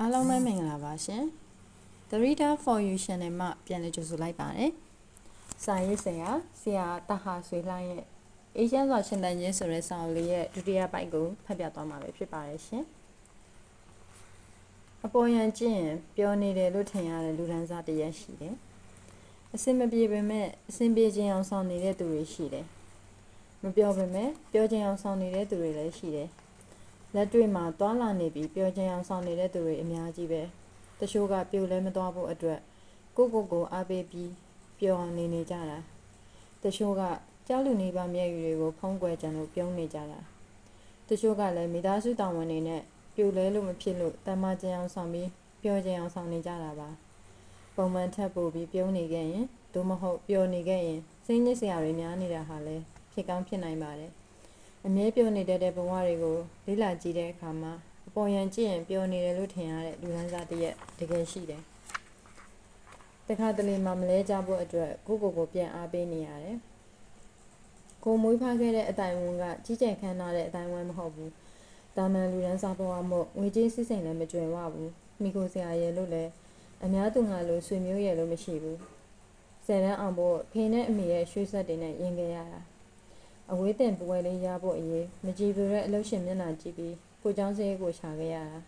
အားလုံးပဲမင်္ဂလာပါရှင် The Reader for You Channel မှာပြန်လည်ကြိုဆိုလိုက်ပါတယ်စာရေးဆရာတဟာဆွေလှိုင်းရဲ့အေးချမ်းစွာရှင်သန်ခြင်းဆိုတဲ့စာအုပ်လေးရဲ့ဒုတိယပိုက်ကိုဖတ်ပြသွားမှာပဲဖြစ်ပါတယ်ရှင်အပေါ်ယံကျင့်ပြောနေတယ်လို့ထင်ရတဲ့လူဒန်းစားတစ်ရက်ရှိတယ်အစင်မပြေပေမဲ့အစင်ပြေခြင်းအောင်ဆောင်နေတဲ့သူတွေရှိတယ်မပြောပေမဲ့ပြောခြင်းအောင်ဆောင်နေတဲ့သူတွေလည်းရှိတယ်လက်တွေ့မှာတွာလာနေပြီးပြောခြင်းအောင်ဆောင်နေတဲ့သူတွေအများကြီးပဲတချို့ကပြိုလဲမသွားဖို့အတွက်ကိုအားပေးပြီးပြောအောင်နေကြတာတချို့ကကြောက်လူနေပါမျက်ရည်တွေကိုဖုံးကွယ်ကြံလို့ပြုံးနေကြတာတချို့ကလည်းမိသားစုတောင်ဝန်နေနဲ့ပြိုလဲလို့မဖြစ်လို့တမခြင်းအောင်ဆောင်ပြီးပြောခြင်းအောင်ဆောင်နေကြတာပါပုံမှန်ထပ်ပို့ပြီးပြုံးနေခဲ့ရင်သို့မဟုတ်ပြောနေခဲ့ရင်စိတ်ညစ်စရာတွေများနေတာဟာလည်းဖြစ်ကောင်းဖြစ်နိုင်ပါတယ်အမြဲပြောနေတဲ့ဘဝတွေကိုလေ့လာကြည့်တဲ့အခါမှာအပေါ်ယံကြည့်ရင်ပြောနေတယ်လို့ထင်ရတဲ့လူဒန်းစားတစ်ရက်တကယ်ရှိတယ်။တခါတလေမှမလဲကြဖို့အတွက်ကိုပြန်အားပေးနေရတယ်။ကိုမွေးဖားခဲ့တဲ့အတိုင်းဝန်ကကြီးကျယ်ခမ်းနားတဲ့အတိုင်းဝန်မဟုတ်ဘူး။တာမန်လူဒန်းစားဘဝမို့ငွေကြေးစည်းစိမ်လည်းမကြွယ်ဝဘူး။မိကိုဆရာရဲ့လို့လည်းအများသူငါလိုဆွေမျိုးရဲ့လို့မရှိဘူး။ဆယ်တန်းအောင်ဖို့ဖေနဲ့အမေရဲ့ရွှေဆက်တွေနဲ့ရင်ခဲ့ရတာ။အဝေးတင်ပွဲလေးရဖို့အရေးမကြည်ပြတဲ့အလုပ်ရှင်မျက်နှာကြည့်ပြီးကိုเจ้าစဲကိုရှာခဲ့ရတာ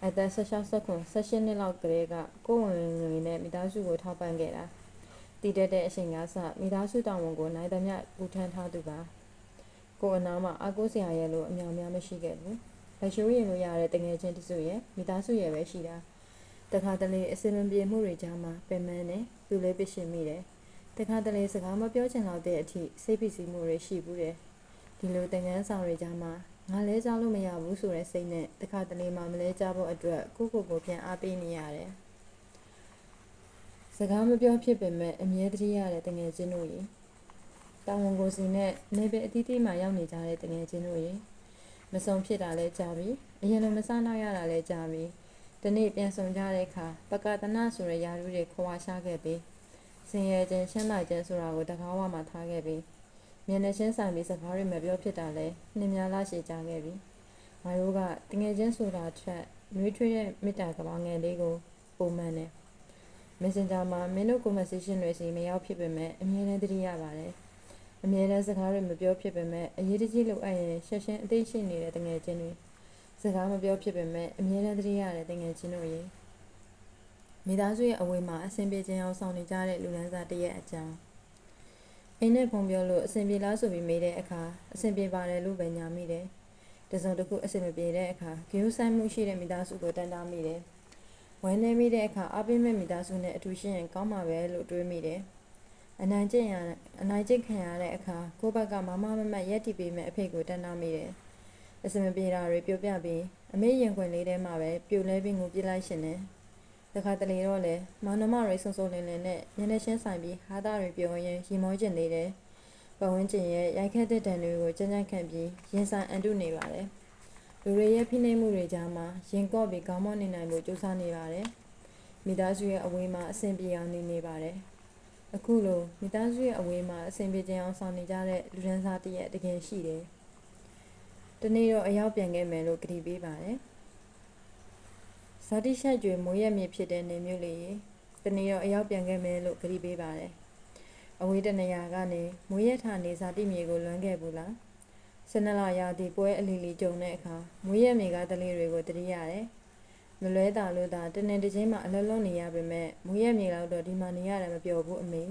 အသက်16နှစ်လောက်ကလေးကကိုဝင်ငွေနဲ့မိသားစုကိုထောက်ပံ့ခဲ့တာတည်တဲ့အချိန်ကစမိသားစုတောင်ဝန်ကိုနိုင်သမျှပူထမ်းထားသူပါကိုအနားမှာအကိုဆရာရဲ့လို့အမြောင်များမရှိခဲ့ဘူးလက်ရှိရင်လို့ရတဲ့တငယ်ချင်းတစုရဲ့မိသားစုရဲ့ပဲရှိတာတခါတလေအစင်မပြေမှုတွေကြားမှာပင်မနဲ့သူလေးပစ်ရှင်မိတယ်တခါတလေစကားမပြောချင်တော့တဲ့အထိစိတ်ဖိစီးမှုတွေရှိဘူးတယ်ဒီလိုတန်ငန်းဆောင်တွေကြားမှာငါလဲကြောက်လို့မရဘူးဆိုတဲ့စိတ်နဲ့တခါတလေမှမလဲကြဖို့အတွက်ကိုပြန်အားပေးနေရတယ်စကားမပြောဖြစ်ပေမဲ့အမြဲတမ်းရတဲ့တငယ်ချင်းတို့ရေတာဝန်ကိုစီနဲ့နေပအတီးတီးမှရောက်နေကြတဲ့တငယ်ချင်းတို့ရေမဆုံးဖြစ်တာလဲကြာပြီအရင်လိုမစားနောက်ရတာလဲကြာပြီဒီနေ့ပြန်ဆောင်ကြတဲ့အခါပကတနာဆိုတဲ့ယာရုတွေခွာရှားခဲ့ပြီးစင်ရဲခြင်းရှင်းလာခြင်းဆိုတာကိုတကားဝမှာထားခဲ့ပြီးမျက်နှာချင်းဆိုင်ပြီးစကားတွေမပြောဖြစ်တာလဲနှင်းများလာရှည်ကြခဲ့ပြီငါတို့ကတငယ်ချင်းဆိုတာထက်နှွေးထွေးတဲ့မေတ္တာကဘာငယ်လေးကိုပုံမှန်တယ် Messenger မှာမင်းတို့ conversation တွေစီမရောက်ဖြစ်ပေမဲ့အမြဲတမ်းတတိရပါတယ်အမြဲတမ်းစကားတွေမပြောဖြစ်ပေမဲ့အရေးတကြီးလိုအပ်ရင်ရှက်ရှင်းအသိရှိနေတဲ့တငယ်ချင်းတွေစကားမပြောဖြစ်ပေမဲ့အမြဲတမ်းတတိရတဲ့တငယ်ချင်းတို့ရေမိသားစုရဲ့အဝေးမှာအဆင်ပြေခြင်းအောင်ဆောင်နေကြတဲ့လူလန်းစားတရက်အကြောင်းအိမ်နဲ့ဖုံပြောလို့အဆင်ပြေလားဆိုပြီးမေးတဲ့အခါအဆင်ပြေပါတယ်လို့ပဲညာမိတယ်တစုံတစ်ခုအဆင်မပြေတဲ့အခါဂရုစိုက်မှုရှိတဲ့မိသားစုကိုတန်တားမိတယ်ဝမ်းနည်းမိတဲ့အခါအားပေးမဲ့မိသားစုနဲ့အတူရှိရင်ကောင်းမှာပဲလို့တွေးမိတယ်အနိုင်ကျင့်ခံရတဲ့အခါကိုယ့်ဘက်ကမမရက်တည်ပေးမဲ့အဖေကိုတန်တားမိတယ်အဆင်မပြေတာတွေပြောပြပြီးအမေရင်ခွင်လေးထဲမှာပဲပြိုလဲပြီးငိုပြလိုက်ရှင်တယ်တခါတလေတော့လေမောင်နှမတွေစုံလင်းနဲ့မျက်နှာချင်းဆိုင်ပြီးဟာသားတွေပြောရင်ရီမောကျင်နေတယ်ပတ်ဝန်းကျင်ရဲ့ရိုက်ခတ်တဲ့တံတွေကိုကြမ်းကြမ်းခံပြီးရင်ဆိုင်အန်တုနေပါတယ်လူတွေရဲ့ဖိနှိပ်မှုတွေကြားမှာရင်ကော့ပြီးခေါင်းမော့နေနိုင်ဖို့ကြိုးစားနေပါတယ်မိသားစုရဲ့အဝေးမှာအဆင်ပြေအောင်နေပါတယ်အခုလိုမိသားစုရဲ့အဝေးမှာအဆင်ပြေခြင်းအောင်ဆောင်နေကြတဲ့လူဒန်းစားတရက်တကယ်ရှိတယ်ဒီနေ့တော့အရောက်ပြန်ခဲ့မယ်လို့ကတိပေးပါတယ်ဇာတိရှက်ကျွေမိုးရက်မြေဖြစ်တဲ့နေမျိုးလေးတနေ့တော့အရောက်ပြန်ခဲ့မယ်လို့ကတိပေးပါတယ်အဝေးတနေရာကနေမိုးရက်ထာနေဇာတိမြေကိုလွမ်းခဲ့ဘူးလား12လရာသီပွဲအလီလီကြုံတဲ့အခါမိုးရက်မြေကတလေးတွေကိုတတိရတယ်မလွဲတာလို့သာတနေ့တစ်ချိန်မှအလုံးလုံးနေရပေမဲ့မိုးရက်မြေလောက်တော့ဒီမှာနေရတယ်မပြောဘူးအမေ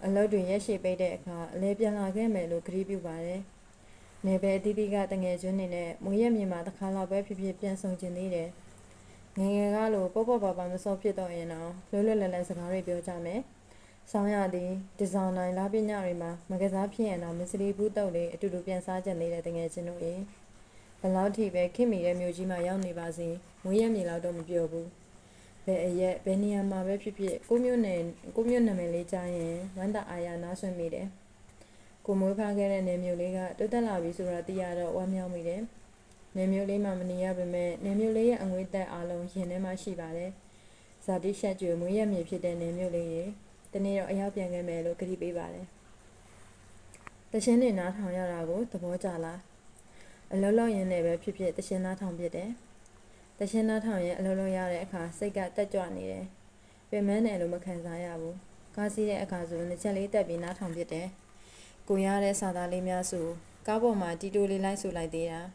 အလုပ်တွေရက်ရှည်ပိတ်တဲ့အခါအလဲပြန်လာခဲ့မယ်လို့ကတိပြုပါတယ်နေပဲအတီးတီးကတငယ်ချင်းနေနဲ့မိုးရက်မြေမှာတစ်ခါလောက်ပဲဖြစ်ဖြစ်ပြန်ဆုံကျင်သေးတယ်ငယ်ငယ်ကလို့ပေါ့ပါမစောဖြစ်တော့ရင်တော့လွယ်လန်စကားတွေပြောကြမယ်။ဆောင်းရသည်ဒီဇိုင်းနိုင်လာပညာတွေမှာမကစားဖြစ်ရင်တော့မစ္စလီဘူးတုတ်တွေအတူတူပြန်စားကြနေတဲ့တကယ်ချင်းတို့ရေဘလောက်ထိပဲခင်မိတဲ့မျိုးကြီးမှာရောက်နေပါစေငွေရမြေလောက်တော့မပြောဘူး။ဘယ်အရက်ဘယ်နေရာမှာပဲဖြစ်ဖြစ်ကိုမျိုးနာမည်လေးကြားရင်ဝမ်းသာအားရနားဆွင့်မိတယ်။ကိုမွေးဖားခဲ့တဲ့နေမျိုးလေးကတိုးတက်လာပြီဆိုတာသိရတော့ဝမ်းမြောက်မိတယ်။နေမျိုးလေးမှမနေရပါမဲ့နေမျိုးလေးရဲ့အငွေတက်အားလုံးရင်ထဲမှာရှိပါတယ်။ဇာတိရှက်ကျွေမွေးရမြေဖြစ်တဲ့နေမျိုးလေးရေတနေ့တော့အရောက်ပြန်ခဲ့မယ်လို့ကတိပေးပါတယ်။တရှင်နေနားထောင်ရတာကိုသဘောကျလား။အလောလောရင်းနဲ့ပဲဖြစ်ဖြစ်တရှင်နားထောင်ဖြစ်တယ်။ တရှင်နာထောင်ရဲ့အလုံးလုံးရတဲ့အခါစိတ်ကတက်ကြွနေတယ်ပင်မနဲ့လို့မခံစားရဘူးကားစီးတဲ့အခါဆိုနှစ်ချက်လေးတက်ပြီးနားထောင်ဖြစ်တယ်ကိုရတဲ့စာသားလေးများဆိုကားပေါ်မှာတီတိုလေးလိုက်ဆိုလိုက်သေးတာ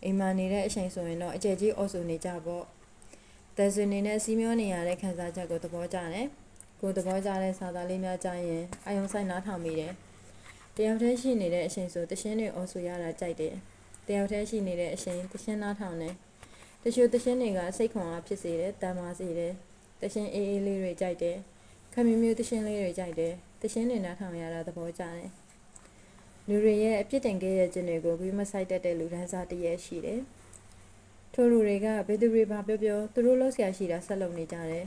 အိမ်မှာနေတဲ့အချိန်ဆိုရင်တော့အကျယ်ကြီးအော်ဆိုနေကြပေါ့တန်ဆွေနေနဲ့စီးမျောနေရတဲ့ခံစားချက်ကိုသဘောကျတယ်ကိုသဘောကျတဲ့စာသားလေးများကြားရင်အယုံဆိုင်နားထောင်မိတယ်တယောက်တည်းရှိနေတဲ့အချိန်ဆိုတရှင်းတွေအော်ဆိုရတာကြိုက်တယ်တယောက်တည်းရှိနေတဲ့အချိန်တရှင်းနားထောင်တယ်တချို့တရှင်းတွေကစိတ်ခွန်အားဖြစ်စေတယ်တန်မာစေတယ်တရှင်းအေးအေးလေးတွေကြိုက်တယ်ခမမျိုးတရှင်းလေးတွေကြိုက်တယ်တရှင်းတွေနားထောင်ရတာသဘောကျတယ်လူတွေရဲ့အပြစ်တင်ခဲ့တဲ့ခြင်းတွေကိုဂရုမစိုက်တတ်တဲ့လူဒန်းစားတည်းရဲ့ရှိတယ်ထိုလူတွေကဘယ်သူတွေဘာပြောပြောသူတို့လောက်ဆရာရှိတာဆက်လုပ်နေကြတယ်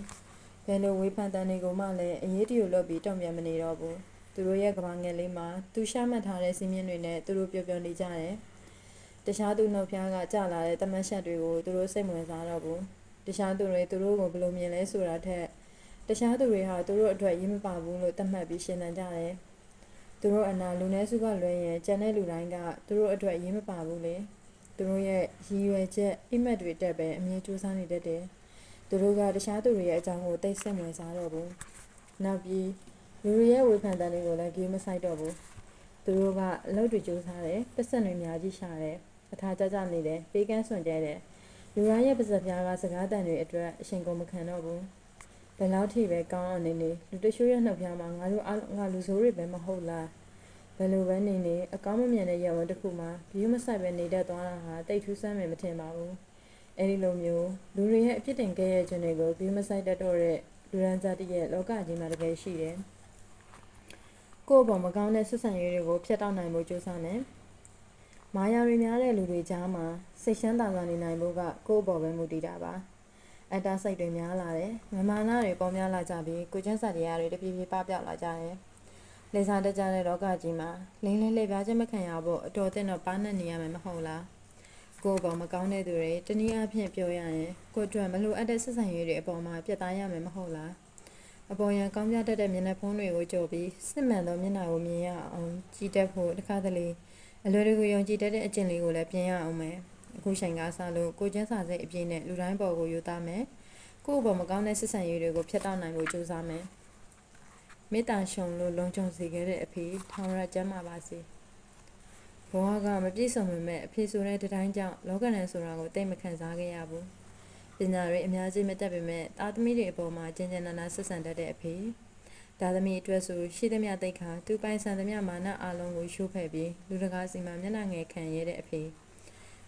ဘယ်လိုဝေဖန်တန်တွေကိုမှလည်းအရေးတယူလုပ်ပြီးတုံ့ပြန်မနေတော့ဘူးသူတို့ရဲ့ကဘာငယ်လေးမှာသူရှာမှတ်ထားတဲ့စီးမြင့်တွေနဲ့သူတို့ပြောနေကြတယ်တခြားသူနှုတ်ဖျားကကြာလာတဲ့တမန်ရှက်တွေကိုသူတို့စိတ်ဝင်စားတော့ဘူးတခြားသူတွေသူတို့ကိုဘယ်လိုမြင်လဲဆိုတာထက်တခြားသူတွေဟာသူတို့အတွက်ရင်းမပါဘူးလို့သတ်မှတ်ပြီးရှင်းလင်းကြတယ်သူတို့အနာလူနည်းစုကလွဲရင်ကျန်တဲ့လူတိုင်းကသူတို့အတွက်ရင်းမပါဘူးလေသူတို့ရဲ့ရည်ရွယ်ချက်အိမ်မက်တွေတက်ပဲအမြင်စူးစမ်းနေတတ်တယ်သူတို့ကတခြားသူတွေရဲ့အကြောင်းကိုသိစိတ်ဝင်စားတော့ဘူးနောက်ပြီးလူတွေရဲ့ဝေဖန်တန်တွေကိုလည်းဂရုမစိုက်တော့ဘူးသူတို့ကအလုပ်တွေစူးစမ်းတယ်ပတ်စံတွေအများကြီးရှာတယ်အထာကြကြနေတယ်ပေးကမ်းစွန့်ကြဲတယ်လူတိုင်းရဲ့ပါစပ်ပြားကစကားတန်တွေအတွက်အရှင်ကုန်မခံတော့ဘူးဘယ်လောက်ထိပဲကောင်းအောင်နေနေလူတချို့ရဲ့နှုတ်ဖျားမှာငါတို့ငါလူဆိုးတွေပဲမဟုတ်လားဘယ်လိုပဲနေနေအကောင်းမမြင်တဲ့ရဝန်တစ်ခုမှာဘီယူမဆိုင်ပဲနေတတ်သွားတာဟာတိတ်ထူးဆန်းမယ်မထင်ပါဘူးအဲဒီလိုမျိုးလူတွေရဲ့အပြစ်တင်ခဲ့ရခြင်းတွေကိုဘီယူမဆိုင်တတ်တော့တဲ့လူရန်စားတရဲ့လောကကြီးမှာတကယ်ရှိတယ်ကိုယ့်ဘောမကောင်းတဲ့ဆက်ဆံရေးတွေကိုဖျက်တောက်နိုင်ဖို့ကြိုးစားနေမာယာတွေများတဲ့လူတွေကြားမှာစိတ်ရှမ်းသာစွာနေနိုင်ဖို့ကကိုယ့်ဘောပဲမူတည်တာပါအတ္တစိတ်တွေများလာတယ်မမာနတွေပေါ်များလာကြပြီးကိုကျန်းစာတရားတွေတပြေးပြေးပပျောက်လာကြတယ်လေစာတက်ကြတဲ့လောကကြီးမှာလင်းလင်းလှည့်ပြားခြင်းမခံရဖို့အတော်တင်တော့ပါနဲ့နေရမယ်မဟုတ်လားကိုယ့်ဘောမကောင်းတဲ့သူတွေတနည်းအားဖြင့်ပြောရရင်ကိုယ့်အတွက်မလိုအပ်တဲ့ဆက်ဆံရေးတွေအပေါ်မှာပြတ်သားရမယ်မဟုတ်လားအပေါ်ရန်ကောင်းပြတတ်တဲ့မျက်နှာဖုံးတွေကိုကြိုပြီးစစ်မှန်သောမျက်နှာကိုမြင်ရအောင်ကြည်တက်ဖို့တစ်ခါတလေအလွယ်တကူယုံကြည်တတ်တဲ့အကျင့်လေးကိုလည်းပြင်ရအောင်မယ်အခုချိန်ကစလို့ကိုကျန်းစာစိတ်အပြည့်နဲ့လူတိုင်းပေါ်ကိုယူသားမယ်ကိုယ့်ဘောမကောင်းတဲ့ဆက်ဆံရေးတွေကိုဖျက်တောက်နိုင်ဖို့ကြိုးစားမယ်မေတ္တာရှုံလို့လုံခြုံစေခဲ့တဲ့အဖေထောင်ရကျမ်းပါပါစေဘဝကမပြည့်စုံပေမဲ့အဖေဆိုတဲ့တိုင်းကြောင့်လောကရန်ဆိုတာကိုတိတ်မခံစားခဲ့ရဘူးပညာတွေအများကြီးမတတ်ပေမဲ့သားသမီးတွေအပေါ်မှာကျဉ်းကျဉ်းနာနာဆက်ဆံတတ်တဲ့အဖေသားသမီးအတွက်ဆိုရှိသမျှတိတ်ခါသူပိုင်ဆံသမျှမာနအလုံးကိုရှိုးဖယ်ပြီးလူတကာစီမှာမျက်နှာငယ်ခံရတဲ့အဖေ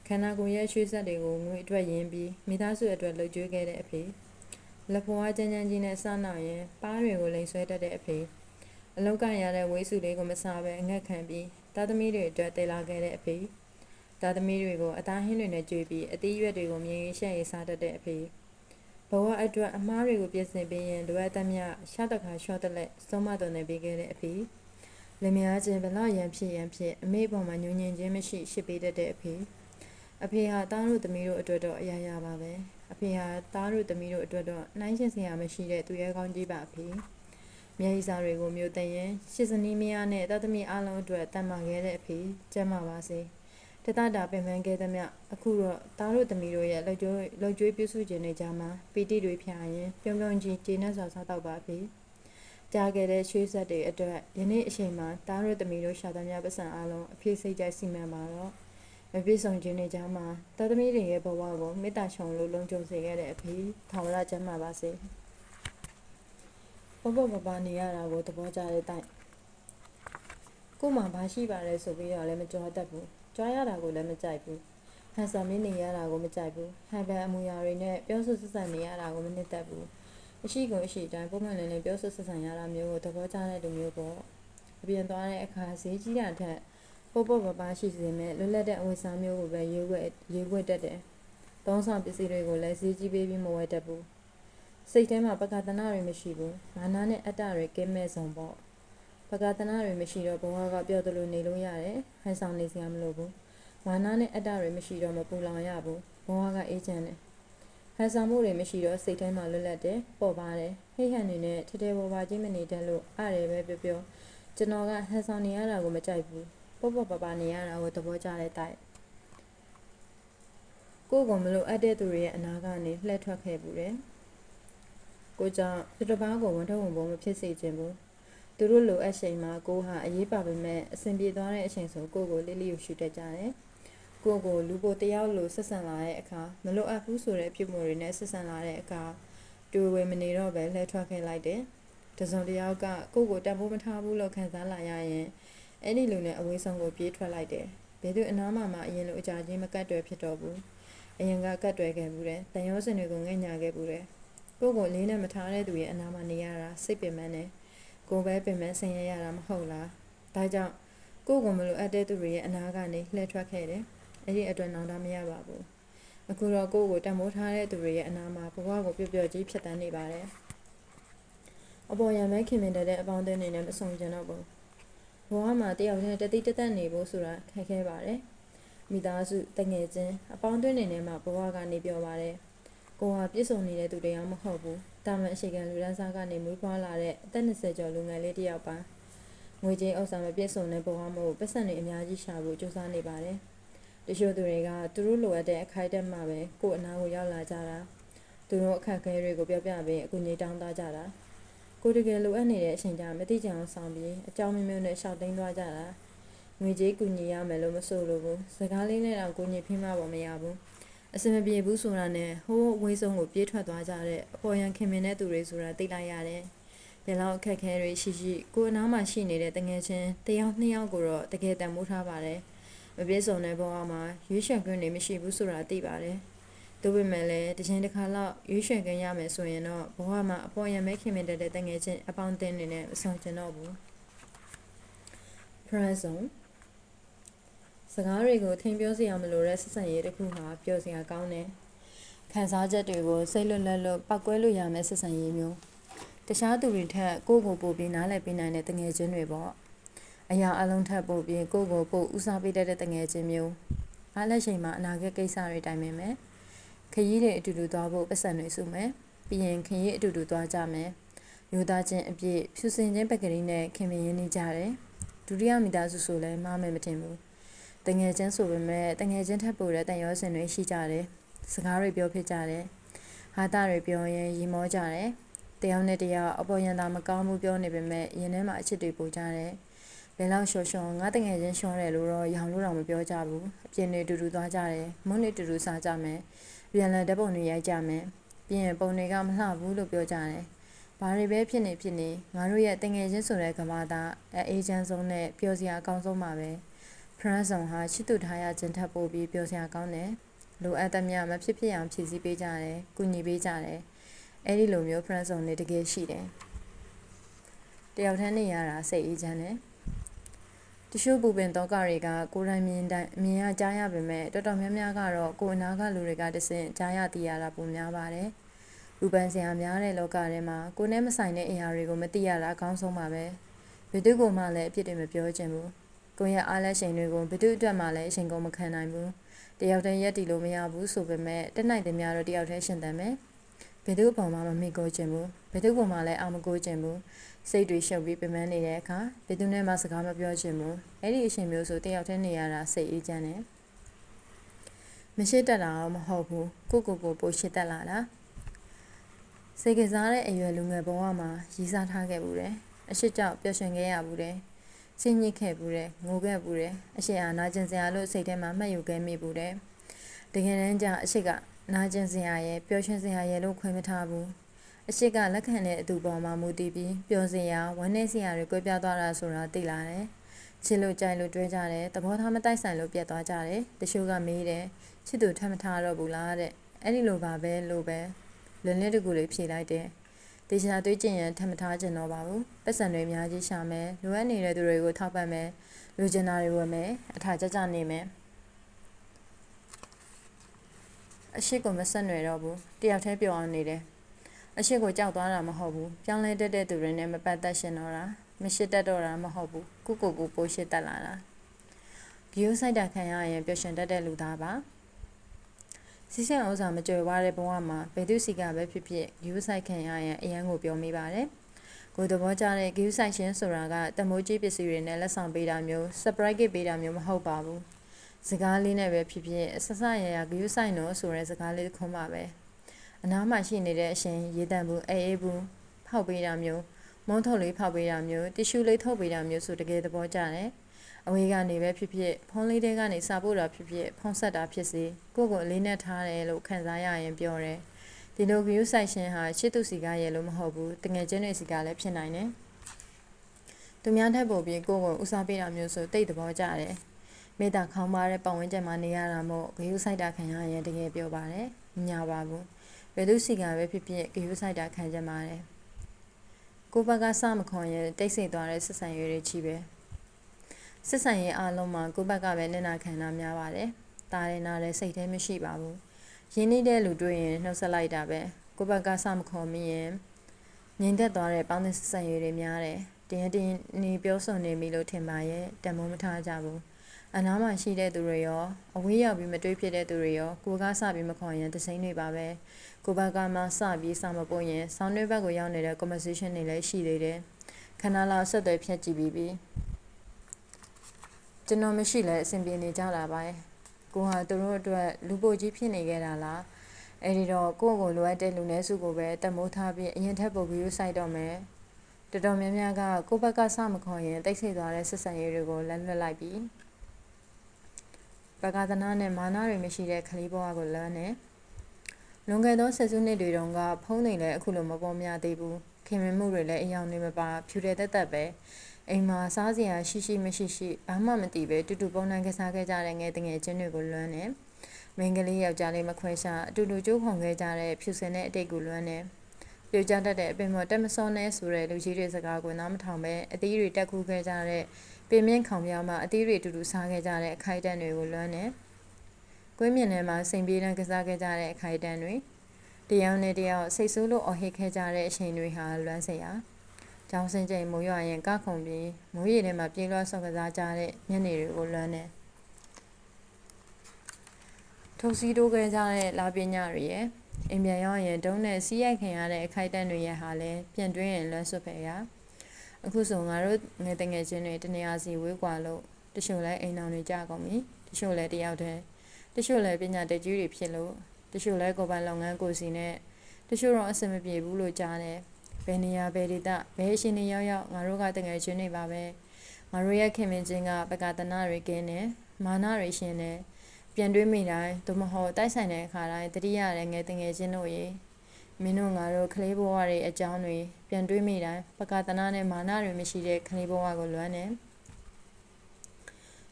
ခန္ဓာကိုယ်ရဲ့ရွှေဆက်တွေကိုငွေအတွက်ရင်းပြီးမိသားစုအတွက်လှုပ်ကြွေးခဲ့တဲ့အဖေလက်ဖွားကျန်းကျန်းကြီးနဲ့စနောက်ရင်ပါးတွေကိုလိမ်ဆွဲတတ်တဲ့အဖေအလောက်ကရတဲ့ဝေးစုလေးကိုမစားပဲအငတ်ခံပြီးသားသမီးတွေအတွက်တည်လာခဲ့တဲ့အဖေသားသမီးတွေကိုအသားဟင်းတွေနဲ့ကြွေးပြီးအသီးရွက်တွေကိုမြင်ရင်ရှက်ရည်စားတတ်တဲ့အဖေဘဝအတွက်အမားတွေကိုပြင်ဆင်ပေးရင်လိုအပ်သမျှရှားတခါရှော့တလက်စုံမတော်နေပေးခဲ့တဲ့အဖေလင်မယားချင်းဘလောက်ရန်ဖြစ်အမေပေါ်မှာညှို့ညင်ခြင်းမရှိရှိပေးတတ်တဲ့အဖေအဖေဟာသားတို့သမီးတို့အတွက်တော့အရာရာပါပဲအဖေဟာသားတို့သမီးတို့အတွက်တော့နှိုင်းရှင်စရာမရှိတဲ့သူရဲကောင်းကြီးပါအဖေမျက်ရည်စာတွေကိုမျိုးသိရင်ရှစ်စနီးမယားနဲ့သားသမီးအလုံးအတွက်တန်မာခဲ့တဲ့အဖေကျမ်းပါပါစေတတတာပင်ပန်းခဲ့သမျှအခုတော့သားတို့သမီးတို့ရဲ့လှုပ်ကြွေးပြုစုခြင်းတွေကြားမှာပီတိတွေဖြာရင်ပြုံးပြုံးကြီးကျေနပ်စွာစားတော့ပါဖေကြားခဲ့တဲ့ရွှေဆက်တွေအတွက်ယနေ့အချိန်မှာသားတို့သမီးတို့ရှာသမျှပတ်စံအလုံးအပြည့်စိတ်ကြိုက်စီမံပါတော့မပြည့်စုံခြင်းတွေကြားမှာသားသမီးတွေရဲ့ဘဝကိုမေတ္တာရှုံလို့လုံခြုံစေခဲ့တဲ့အဖေထာဝရကျမ်းပါပါစေဘဘဘဘနေရတာကိုသဘောကျတဲ့တိုင်ကို့မှာဘာရှိပါလဲဆိုပြီးတော့လည်းမကြောတတ်ဘူးကြွားရတာကိုလည်းမကြိုက်ဘူးဟန်ဆောင်နေရတာကိုမကြိုက်ဘူးဟန်ပန်အမူအရာတွေနဲ့ပြောဆိုဆက်ဆံနေရတာကိုမနှစ်သက်ဘူးအရှိကုန်အရှိတိုင်းပုံမှန်လည်းပြောဆိုဆက်ဆံရတာမျိုးကိုသဘောကျတဲ့လူမျိုးပေါ့အပြင်သွားတဲ့အခါဈေးကြီးတာထက်ပို့ပို့ပပရှိစေမဲ့လွတ်လပ်တဲ့အဝတ်စားမျိုးကိုပဲရွေးဝတ်တတ်တယ်သုံးဆောင်ပစ္စည်းတွေကိုလည်းဈေးကြီးပေးပြီးမဝယ်တတ်ဘူးစိတ်ထဲမှာပကသနာတွေမရှိဘူးမာနနဲ့အတ္တတွေကင်းမဲ့ဆုံးပေါ့ပကသနာတွေမရှိတော့ဘဝကပျော်သလိုနေလို့ရတယ်ဟန်ဆောင်နေစရာမလိုဘူးမာနနဲ့အတ္တတွေမရှိတော့မပူလောင်ရဘူးဘဝကအေးချမ်းတယ်ဟန်ဆောင်မှုတွေမရှိတော့စိတ်ထဲမှာလွတ်လပ်တယ်ပေါ်ပါတယ်ဟိတ်ဟန်နေနဲ့ထထဲပေါ်ပါချင်းမနေတတ်လို့အားတယ်ပဲပြောကျွန်တော်ကဟန်ဆောင်နေရတာကိုမကြိုက်ဘူးပေါ့ပပနေရတာကိုသဘောကျတဲ့တိုက် ကိုကိုမလို့အပ်တဲ့သူတွေရဲ့အနာကနေလှည့်ထွက်ခဲ့ဘူးတယ်ကိုကြောင့်သူတစ်ပါးကိုဝန်ထုံဝန်ပုံမဖြစ်စေခြင်းဘူးသူတို့လိုအပ်ချိန်မှာကိုဟာအရေးပါပေမဲ့အဆင်ပြေသွားတဲ့အချိန်ဆိုကိုလိလိကိုရှူတတ်ကြတယ်ကိုလူပိုတယောက်လိုဆက်ဆံလာတဲ့အခါမလို့အပ်ဘူးဆိုတဲ့ပြုမှုတွေနဲ့ဆက်ဆံလာတဲ့အခါတူဝေမနေတော့ပဲလှည့်ထွက်ခဲ့လိုက်တယ်တစုံတယောက်ကကိုတန်ဖိုးမထားဘူးလို့ခံစားလာရရင်အဲ့ဒီလူနဲ့အဝေးဆုံးကိုပြေးထွက်လိုက်တယ်ဘယ်သူအနားမှာအရင်လိုအကြချင်းမကတ်တွယ်ဖြစ်တော့ဘူးအရင်ကကတ်တွယ်ခဲ့ဘူးတယ်တန်ရုံးစင်တွေကိုငဲ့ညာခဲ့ဘူးတယ်ကိုလေးနဲ့မထားတဲ့သူရဲ့အနားမှာနေရတာစိတ်ပင်ပန်းတယ်ကိုပဲပင်ပန်းဆင်းရဲရတာမဟုတ်လားဒါကြောင့်ကိုမလိုအပ်တဲ့သူတွေရဲ့အနားကနေလှည့်ထွက်ခဲ့တယ်အဲ့ဒီအတွက်နောင်တမရပါဘူးအခုတော့ကိုတန်ဖိုးထားတဲ့သူတွေရဲ့အနားမှာဘဝကိုပျော့ပျော့ကြီးဖြတ်တန်းနေပါတယ်အပေါ်ရံမဲခင်မင်တဲ့အပေါင်းအသင်းတွေနဲ့မဆုံကြတော့ဘူးဘဝမှာတယောက်နဲ့တတိတသက်နေဖို့ဆိုတာခက်ခဲပါတယ်မိသားစုတငယ်ချင်းအပေါင်းအသင်းတွေနဲ့မှဘဝကနေပြောပါတယ်ကိုဟာပြည့်စုံနေတဲ့သူတရားမဟုတ်ဘူးတာမန်အရှိကန်လူဒန်းစားကနေမွေးဖွားလာတဲ့အသက်20ကျော်လူငယ်လေးတစ်ယောက်ပါငွေကြေးဥစ္စာမပြည့်စုံတဲ့ဘဝမို့ပတ်စံတွေအများကြီးရှာဖို့ကြိုးစားနေပါတယ်တချို့သူတွေကသူတို့လိုအပ်တဲ့အခိုက်အတန့်မှပဲကို့အနာကိုရောက်လာကြတာသူတို့အခက်အခဲတွေကိုပြောပြပြီးအကူအညီတောင်းတကြတာကိုတကယ်လိုအပ်နေတဲ့အချိန်ကျမသိကြအောင်ဆောင်ပြီးအကြောင်းမျိုးမျိုးနဲ့ရှောက်သိမ်းသွားကြတာငွေကြေးကူညီရမယ်လို့မဆိုလို့ဘူးစကားလေးနဲ့တော့ကူညီဖိမပေါ်မရဘူးအစမပြေဘူးဆိုတာနဲ့ဟိုးအဝေးဆုံးကိုပြေးထွက်သွားကြတဲ့အပေါ်ရန်ခင်မင်တဲ့သူတွေဆိုတာသိလိုက်ရတယ်ဘယ်လောက်အခက်အခဲတွေရှိကိုအနားမှာရှိနေတဲ့တငယ်ချင်းတယောက်နှစ်ယောက်ကိုတော့တကယ်တန်ဖိုးထားပါတယ်မပြေဆုံးတဲ့ဘဝမှာရွေးချယ်ခွင့်တွေမရှိဘူးဆိုတာသိပါတယ်ဒါပေမဲ့လည်းတစ်ချိန်တစ်ခါလောက်ရွေးချယ်ခွင့်ရမယ်ဆိုရင်တော့ဘဝမှာအပေါ်ရန်မဲခင်မင်တဲ့တငယ်ချင်းအပေါင်းအသင်းတွေနဲ့မဆောင်ကျင်တော့ဘူး present စကားတွေကိုထင်ပြောစရာမလိုတဲ့ဆက်ဆံရေးတစ်ခုဟာပြောစရာကောင်းတယ်ခံစားချက်တွေကိုစိတ်လွတ်လပ်လို့ပောက်ကွဲလို့ရမယ်ဆက်ဆံရေးမျိုးတခြားသူတွေထက်ကိုပို့ပြီးနားလည်ပေးနိုင်တဲ့တငယ်ချင်းတွေပေါ့အရာအလုံးထက်ပို့ပြီးကိုပို့ဦးစားပေးတဲ့တငယ်ချင်းမျိုးအားလက်ချိန်မှာအနာဂတ်ကိစ္စတွေတိုင်ပင်မယ်ခရီးတွေအတူတူသွားဖို့ပတ်စံတွေစုမယ်ပြီးရင်ခရီးအတူတူသွားကြမယ်ယူသားချင်းအပြည့်ဖြူစင်ချင်းပက်ကလေးနဲ့ခင်မင်းရင်းနေကြတယ်ဒုတိယမိသားစုဆိုလည်းမားမယ်မထင်ဘူးတငယ်ချင်းဆိုပေမဲ့တငယ်ချင်းထပ်ပို့တဲ့တန်ရောစင်တွေရှိကြတယ်စကားတွေပြောဖြစ်ကြတယ်ဟာတာတွေပြောရင်ရီမောကြတယ်တယောက်နဲ့တယောက်အပေါ်ရန်သာမကောင်းဘူးပြောနေပေမဲ့ရင်ထဲမှာအချစ်တွေပို့ကြတယ်ဘယ်လောက်ရှော့ရှော့ငါတငယ်ချင်းရှော့တယ်လို့တော့ရောင်လို့တော့မပြောကြဘူးအပြင်တွေတူတူသွားကြတယ်မုန်းတွေတူတူစားကြမယ်ပြန်လည်ဓာတ်ပုံတွေရိုက်ကြမယ်ပြီးရင်ပုံတွေကမလှဘူးလို့ပြောကြတယ်ဘာတွေပဲဖြစ်နေငါတို့ရဲ့တငယ်ချင်းဆိုတဲ့ကမ္ဘာသားအေဂျင့်ဆုံးနဲ့ပျော်စရာအကောင်းဆုံးပါပဲဖရန့်ဆောင်ဟာချစ်သူထားရခြင်းထပ်ပို့ပြီးပျော်စရာကောင်းတယ်လိုအပ်သမျှမဖြစ်ဖြစ်အောင်ဖြည့်ဆည်းပေးကြတယ်ကူညီပေးကြတယ်အဲ့ဒီလိုမျိုးဖရန့်ဆောင်နေတကယ်ရှိတယ်တယောက်တည်းနေရတာစိတ်အေးချမ်းတယ်တချို့ပူပင်တော့ကတွေကကိုယ်တိုင်မြင်ရကြားရပေမဲ့တော်တော်များများကတော့ကိုယ်အနာကလူတွေကတဆင့်ကြားရသိရတာပုံများပါတယ်လူပန်းစရာများတဲ့လောကထဲမှာကိုယ်နဲ့မဆိုင်တဲ့အရာတွေကိုမသိရတာအကောင်းဆုံးပါပဲဘယ်သူကမှလည်းအပြစ်တွေမပြောချင်ဘူးကိုယ့်ရဲ့အားလက်ချိန်တွေကိုဘယ်သူအတွက်မှလည်းအချိန်ကုန်မခံနိုင်ဘူးတယောက်တည်းရက်တည်လို့မရဘူးဆိုပေမဲ့တက်နိုင်တဲ့များတော့တယောက်တည်းရှင်သန်မယ်ဘယ်သူအပေါ်မှမမိကိုချင်ဘူးဘယ်သူကမှလည်းအာမကိုချင်ဘူးစိတ်တွေရှုပ်ပြီးပင်ပန်းနေတဲ့အခါဘယ်သူနဲ့မှစကားမပြောချင်ဘူးအဲ့ဒီအချိန်မျိုးဆိုတယောက်တည်းနေရတာစိတ်အေးချမ်းတယ်မရှိတတ်တာတော့မဟုတ်ဘူးကိုပိုရှိတတ်လာတာစိတ်ကစားတဲ့အရွယ်လူငယ်ဘဝမှာရည်စားထားခဲ့ဘူးတယ်အရှိကြောက်ပျော်ရွှင်ခဲ့ရဘူးတယ်ချင်းညစ်ခဲ့ဘူးတယ်ငိုခဲ့ဘူးတယ်အရှိအားနာကျင်စရာလို့စိတ်ထဲမှာမှတ်ယူခဲ့မိဘူးတယ်တကယ်တမ်းကျအရှိကနာကျင်စရာရဲ့ပျော်ရွှင်စရာရဲ့လို့ခွဲမထားဘူးအရှိကလက်ခံတဲ့အတူပေါ်မှာမူတည်ပြီးပျော်စရာဝမ်းနည်းစရာတွေကွဲပြားသွားတာဆိုတာသိလာတယ်ချစ်လို့ကြိုက်လို့တွဲကြတယ်သဘောထားမတိုက်ဆိုင်လို့ပြတ်သွားကြတယ်တချို့ကမေးတယ်ချစ်သူထပ်မထားတော့ဘူးလားတဲ့အဲ့ဒီလိုပါပဲလို့ပဲလွန်လင်းတကူလေးဖြေလိုက်တယ်တေချာတွေးကျင်ရင်ထပ်မထားကျင်တော့ပါဘူးပတ်စံတွေအများကြီးရှာမယ်လိုအပ်နေတဲ့သူတွေကိုထောက်ပံ့မယ်လူကျင်တာတွေဝယ်မယ်အထာကြနေမယ်အရှိကိုမဆက်နွယ်တော့ဘူးတယောက်တည်းပျော်အောင်နေတယ်အရှိကိုကြောက်သွားတာမဟုတ်ဘူးပြောင်းလဲတတ်တဲ့သူတွေနဲ့မပတ်သက်ရှင်တော့တာမရှိတတ်တော့တာမဟုတ်ဘူးကိုပိုရှိတတ်လာတာဂီယိုဆိုင်တာခံရရင်ပျော်ရွှင်တတ်တဲ့လူသားပါစီးစံဥစ္စာမကြွယ်ဝတဲ့ဘဝမှာဘယ်သူစီကပဲဖြစ်ဖြစ်ဂီယိုဆိုင်ခံရရင်အရန်ကိုပြောမိပါတယ်ကိုသဘောကျတဲ့ဂီယိုဆိုင်ရှင်ဆိုတာကတမိုးကြီးပစ္စည်းတွေနဲ့လက်ဆောင်ပေးတာမျိုး surprise gift ပေးတာမျိုးမဟုတ်ပါဘူး စကားလေးနဲ့ပဲဖြစ်ဖြစ်ဆဆရရဂရုစိုက်နော်ဆိုတဲ့စကားလေးတစ်ခုမှပဲအနားမှာရှိနေတဲ့အရှင်ရေတံဘူးအေးအေးဘူးဖောက်ပေးတာမျိုးမုန်းထုတ်လေးဖောက်ပေးတာမျိုးတီရှူလေးထုတ်ပေးတာမျိုးဆိုတကယ်သဘောကျတယ်အဝေးကနေပဲဖြစ်ဖြစ်ဖုန်းလေးတွေကနေစာပို့တာဖြစ်ဖြစ်ဖုန်းဆက်တာဖြစ်စေကိုယ့်ကိုအလေးနဲ့ထားတယ်လို့ခံစားရရင်ပြောတယ်ဒီလို view ဆိုင်ရှင်ဟာချစ်သူစီကရဲ့လို့မဟုတ်ဘူးတကယ်ချင်းတွေစီကလည်းဖြစ်နိုင်တယ်သူများထက်ပိုပြီးကိုယ့်ကိုဦးစားပေးတာမျိုးဆိုတိတ်သဘောကျတယ်မေတ္တာခေါင်းပါတဲ့ပတ်ဝန်းကျင်မှာနေရတာမို့ view ဆိုင်တာခံရရင်တကယ်ပြောပါတယ်မညာပါဘူးဘယ်သူစီကပဲဖြစ်ဖြစ် view ဆိုင်တာခံကြပါတယ်ကိုဘက်ကစမခွန်ရင်တိတ်ဆိတ်သွားတဲ့ဆက်ဆံရေးတွေချီပဲဆက်ဆံရေးအားလုံးမှာကိုဘက်ကပဲနင်နာခံတာများပါတယ်တားရင်နားလည်းစိတ်ထဲမရှိပါဘူးရင်းနှီးတဲ့လူတွေ့ရင်နှုတ်ဆက်လိုက်တာပဲကိုဘက်ကစမခွန်မိရင်ငြိမ်သက်သွားတဲ့ပေါင်းသင်းဆက်ဆံရေးတွေများတယ်တင်းနေပြောဆိုနေပြီလို့ထင်ပါရဲ့တန်မိုးမထားကြဘူးအနားမှာရှိတဲ့သူတွေရောအဝေးရောက်ပြီးမတွေးဖြစ်တဲ့သူတွေရောကိုကစပြီးမခွန်ရင်တစိမ့်တွေပါပဲကိုဘက်ကမှစပြီးစမပို့ရင်ဆောင်းတွဲဘက်ကိုရောက်နေတဲ့ conversation တွေလည်းရှိသေးတယ်ခဏလောက်ဆက်သွယ်ဖြတ်ကြည့်ပြီးကျွန်တော်မရှိလဲအဆင်ပြေနေကြတာပါကိုဟာသူတို့အတွက်လူပိုကြီးဖြစ်နေခဲ့တာလားအဲ့ဒီတော့ကိုယ့်ကိုလိုအပ်တဲ့လူနည်းစုကိုပဲတမိုးထားပြီးအရင်ထက်ပိုပြီးစိုက်တော့မယ်တော်တော်များများကကိုယ့်ဘက်ကစမခွန်ရင်တိတ်ဆိတ်သွားတဲ့ဆက်ဆံရေးတွေကိုလက်လွတ်လိုက်ပြီးပကသနာနဲ့မာနတွေမရှိတဲ့ကလေးဘဝကိုလမ်းနေလွန်ခဲ့သောဆက်စုနှစ်တွေတုန်းကဖုံးနေလည်းအခုလိုမပေါ်များသေးဘူးခင်မင်မှုတွေလည်းအယောင်နေမပါဖြူတဲ့တက်တက်ပဲအိမ်မှာစားစရာရှိမရှိဘာမှမသိပဲတူတူပုံနှံကစားခဲ့ကြတဲ့ငယ်တငယ်ချင်းတွေကိုလွမ်းနေမိန်းကလေးယောက်ျားလေးမခွဲခြားအတူတူကြိုးခုန်ခဲ့ကြတဲ့ဖြူစင်တဲ့အတိတ်ကိုလွမ်းနေပြိုကျတတ်တဲ့အပင်ပေါ်တက်မစောနဲ့ဆိုတဲ့လူကြီးတွေစကားကိုနားမထောင်ပဲအသီးတွေတက်ခုခဲ့ကြတဲ့ပင်မြင့်ခေါင်ပြားမှာအသီးတွေတူတူစားခဲ့ကြတဲ့အခိုက်အတန့်တွေကိုလွမ်းနေကွင်းမြင့်ထဲမှာစိန်ပြေးတန်းကစားခဲ့ကြတဲ့အခိုက်အတန့်တွေတယောက်နဲ့တယောက်စိတ်ဆိုးလို့အော်ဟစ်ခဲ့ကြတဲ့အချိန်တွေဟာလွမ်းစရာကျောင်းစင်ချိန်မိုးရွာရင်ကခုန်ပြီးမိုးရေထဲမှာပြေးလွှားဆော့ကစားကြတဲ့ညနေတွေကိုလွမ်းနေထုံစီးတိုးခဲ့ကြတဲ့လာပညာတွေရဲ့အိမ်ပြန်ရောက်ရင်ဒုံးနဲ့စီးရိုက်ခင်ရတဲ့အခိုက်အတန့်တွေရဲ့ဟာလည်းပြန်တွင်းရင်လွမ်းဆွပဲရအခုဆိုငါတို့ငယ်တငယ်ချင်းတွေတနေရာစီဝေးကွာလို့တချို့လဲအိမ်အောင်တွေကြကုန်ပြီတချို့လဲတယောက်တည်းတချို့လဲပညာတတ်ကြီးတွေဖြစ်လို့တချို့လဲကိုယ်ပိုင်လုပ်ငန်းကိုစီနဲ့တချို့တော့အဆင်မပြေဘူးလို့ကြားတယ်ဘယ်နေရာဘယ်ဒေသဘယ်အရှင်တွေရောက်ငါတို့ကတငယ်ချင်းတွေပါပဲငါတို့ရဲ့ခင်မင်းချင်းကပကတနာတွေကင်းနေမာနတွေရှင်နေပြန်တွေးမိတိုင်းသို့မဟုတ်တိုက်ဆိုင်တဲ့အခါတိုင်းတတိယတဲ့ငယ်တငယ်ချင်းတို့ရေမင်းတို့ငါတို့ကလေးဘဝတွေအကြောင်းတွေပြန်တွေးမိတိုင်းပကတနာနဲ့မာနတွေမရှိတဲ့ကလေးဘဝကိုလွမ်းနေ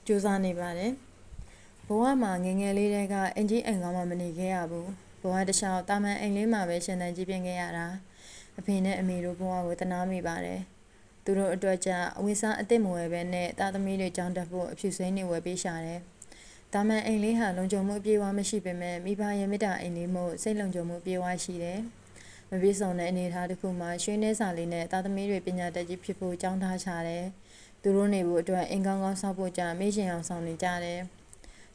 ကြိုးစားနေပါတယ်ဘဝမှာငယ်ငယ်လေးတဲကအင်ကြီးအိမ်ကောင်းမှမနေခဲ့ရဘူးဘဝတစ်လျှောက်တာမန်အိမ်လေးမှာပဲရှင်သန်ကြည့်ပြခဲ့ရတာအဖေနဲ့အမေတို့ဘဝကိုတနာမိပါတယ်သူတို့အတွက်ကြအဝိစားအစ်စ်မဝယ်ပဲနဲ့တာသမီးတွေကြောင်းတက်ဖို့အဖြူစိမ်းတွေဝယ်ပေးရှာတယ်တာမန်အိမ်လေးဟာလုံခြုံမှုအပြည့်အဝမရှိပေမဲ့မိဘရဲ့မေတ္တာအိမ်လေးမို့စိတ်လုံခြုံမှုအပြည့်အဝရှိတယ်မပြေဆုံးတဲ့အနေအထားတစ်ခုမှာရွှေနှဲစာလေးနဲ့တာသမီးတွေပညာတတ်ကြီးဖြစ်ဖို့ကြောင်းထားချတယ်သူတို့နေဖို့အတွက်အိမ်ကောင်းကောင်းဆောက်ဖို့ကြမေ့ရှင်အောင်ဆောင်နေကြတယ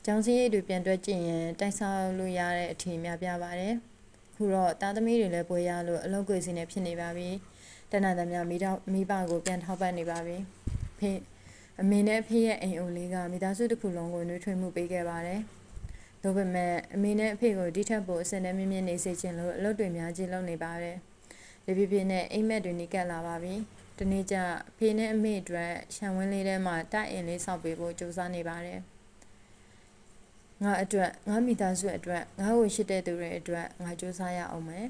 ်ကျောင်းစည်းရိပ်တွေပြန်တွက်ကြည့်ရင်တိုက်ဆောက်လို့ရတဲ့အထင်များပြပါတယ်ခုတော့တာသမီးတွေလည်းပွဲရလို့အလုပ်ကိုစီနေဖြစ်နေပါပြီတနင်္လာနေ့မိဘကိုပြန်ထောက်ပံ့နေပါပြီဖေအမေနဲ့ဖေရဲ့အိမ်အိုလေးကမိသားစုတစ်ခုလုံးကိုနှွေးထွေးမှုပေးခဲ့ပါတယ်ဒါပေမဲ့အမေနဲ့အဖေကိုဒီထက်ပိုအစင်နဲ့မြင့်မြင့်နေစေချင်လို့အလုပ်တွေများကြီးလုပ်နေပါတယ်လေပြပြနဲ့အိမ်မက်တွေနီးကပ်လာပါပြီဒီနေ့ကျဖေနဲ့အမေအတွက်ရှံဝင်းလေးထဲမှာတိုက်အိမ်လေးဆောက်ပေးဖို့ကြိုးစားနေပါတယ်ငါအတွက်ငါမိသားစုအတွက်ငါ့ကိုရှိတဲ့သူတွေအတွက်ငါကြိုးစားရအောင်မယ်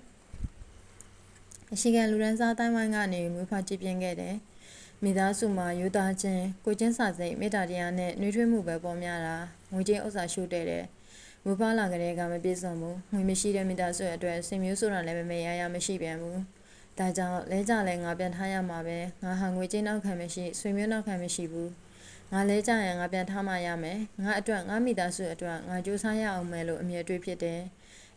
အရှိကန်လူရန်စားတိုင်းဝိုင်းကနေမွေးဖွားကြည်ပြင်းခဲ့တယ်မိသားစုမှာယူသားခြင်းကိုချင်းစာစိတ်မေတ္တာတရားနဲ့နှွေးထွေးမှုပဲပေါ်များတာငွေချင်းဥစ္စာရှုတဲ့မူပါလာကလေးကမပြည့်စုံဘူးငွေမရှိတဲ့မိသားစုအတွက်စိတ်မျိုးဆိုတာလည်းမရမရှိပြန်ဘူးဒါကြောင့်လဲကြလဲငါပြန်ထားရမှာပဲငါဟာငွေချင်းနောက်ခံမရှိဆွေမျိုးနောက်ခံမရှိဘူးငါလဲကြရင်ငါပြန်ထားမှရမယ်ငါအတွက်ငါမိသားစုအတွက်ငါကြိုးစားရအောင်မယ်လို့အမြဲတွေးဖြစ်တယ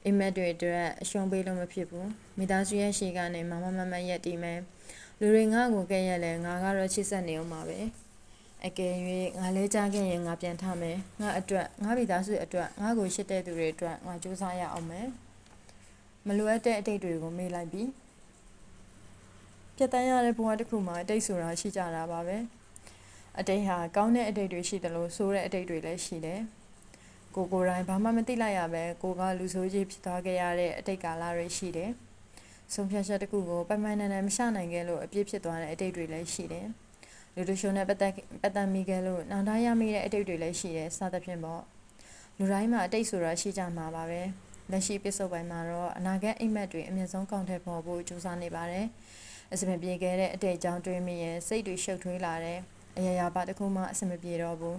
်အိမ်မက်တွေအတွက်အရှုံးပေးလို့မဖြစ်ဘူးမိသားစုရဲ့ရှေ့ကနေမမရက်တီးမယ်လူတွေငါ့ကိုကဲ့ရဲ့လဲငါကတော့ချစ်ဆက်နေအောင်ပါပဲအကယ်၍ငါလဲကြခဲ့ရင်ငါပြန်ထားမယ်ငါအတွက်ငါမိသားစုအတွက်ငါကိုရှိတဲ့သူတွေအတွက်ငါကြိုးစားရအောင်မယ်မလိုအပ်တဲ့အတိတ်တွေကိုမေ့လိုက်ပြီးပြတ်တန်းရတဲ့ဘဝတစ်ခုမှာအတိတ်ဆိုတာရှိကြတာပါပဲအတိတ်ဟာကောင်းတဲ့အတိတ်တွေရှိတယ်လို့ဆိုတဲ့အတိတ်တွေလည်းရှိတယ် ကိုယ်တိုင်ဘာမှမသိလိုက်ရပဲကိုကလူဆိုးကြီးဖြစ်သွားခဲ့ရတဲ့အတိတ်ကာလတွေရှိတယ်ဆုံးဖြတ်ချက်တစ်ခုကိုပိုင်ပိုင်နိုင်နိုင်မရှနိုင်ခဲ့လို့အပြစ်ဖြစ်သွားတဲ့အတိတ်တွေလည်းရှိတယ်လူတို့ရှုံနဲ့ပတ်သက်မိခဲ့လို့နောက်တိုင်းရမိတဲ့အတိတ်တွေလည်းရှိတယ်စသဖြင့်ပေါ့လူတိုင်းမှာအတိတ်ဆိုတာရှိကြမှာပါပဲလက်ရှိပစ္စုပန်မှာတော့အနာဂတ်အိမ်မက်တွေအမြင့်ဆုံးကောင်းတဲ့ပေါ်ဖို့ကြိုးစားနေပါတယ်အစမပြေခဲ့တဲ့အတိတ်အကြောင်းတွေးမိရင်စိတ်တွေရှုပ်ထွေးလာတယ်အရာရာပါတစ်ခုမှအစမပြေတော့ဘူး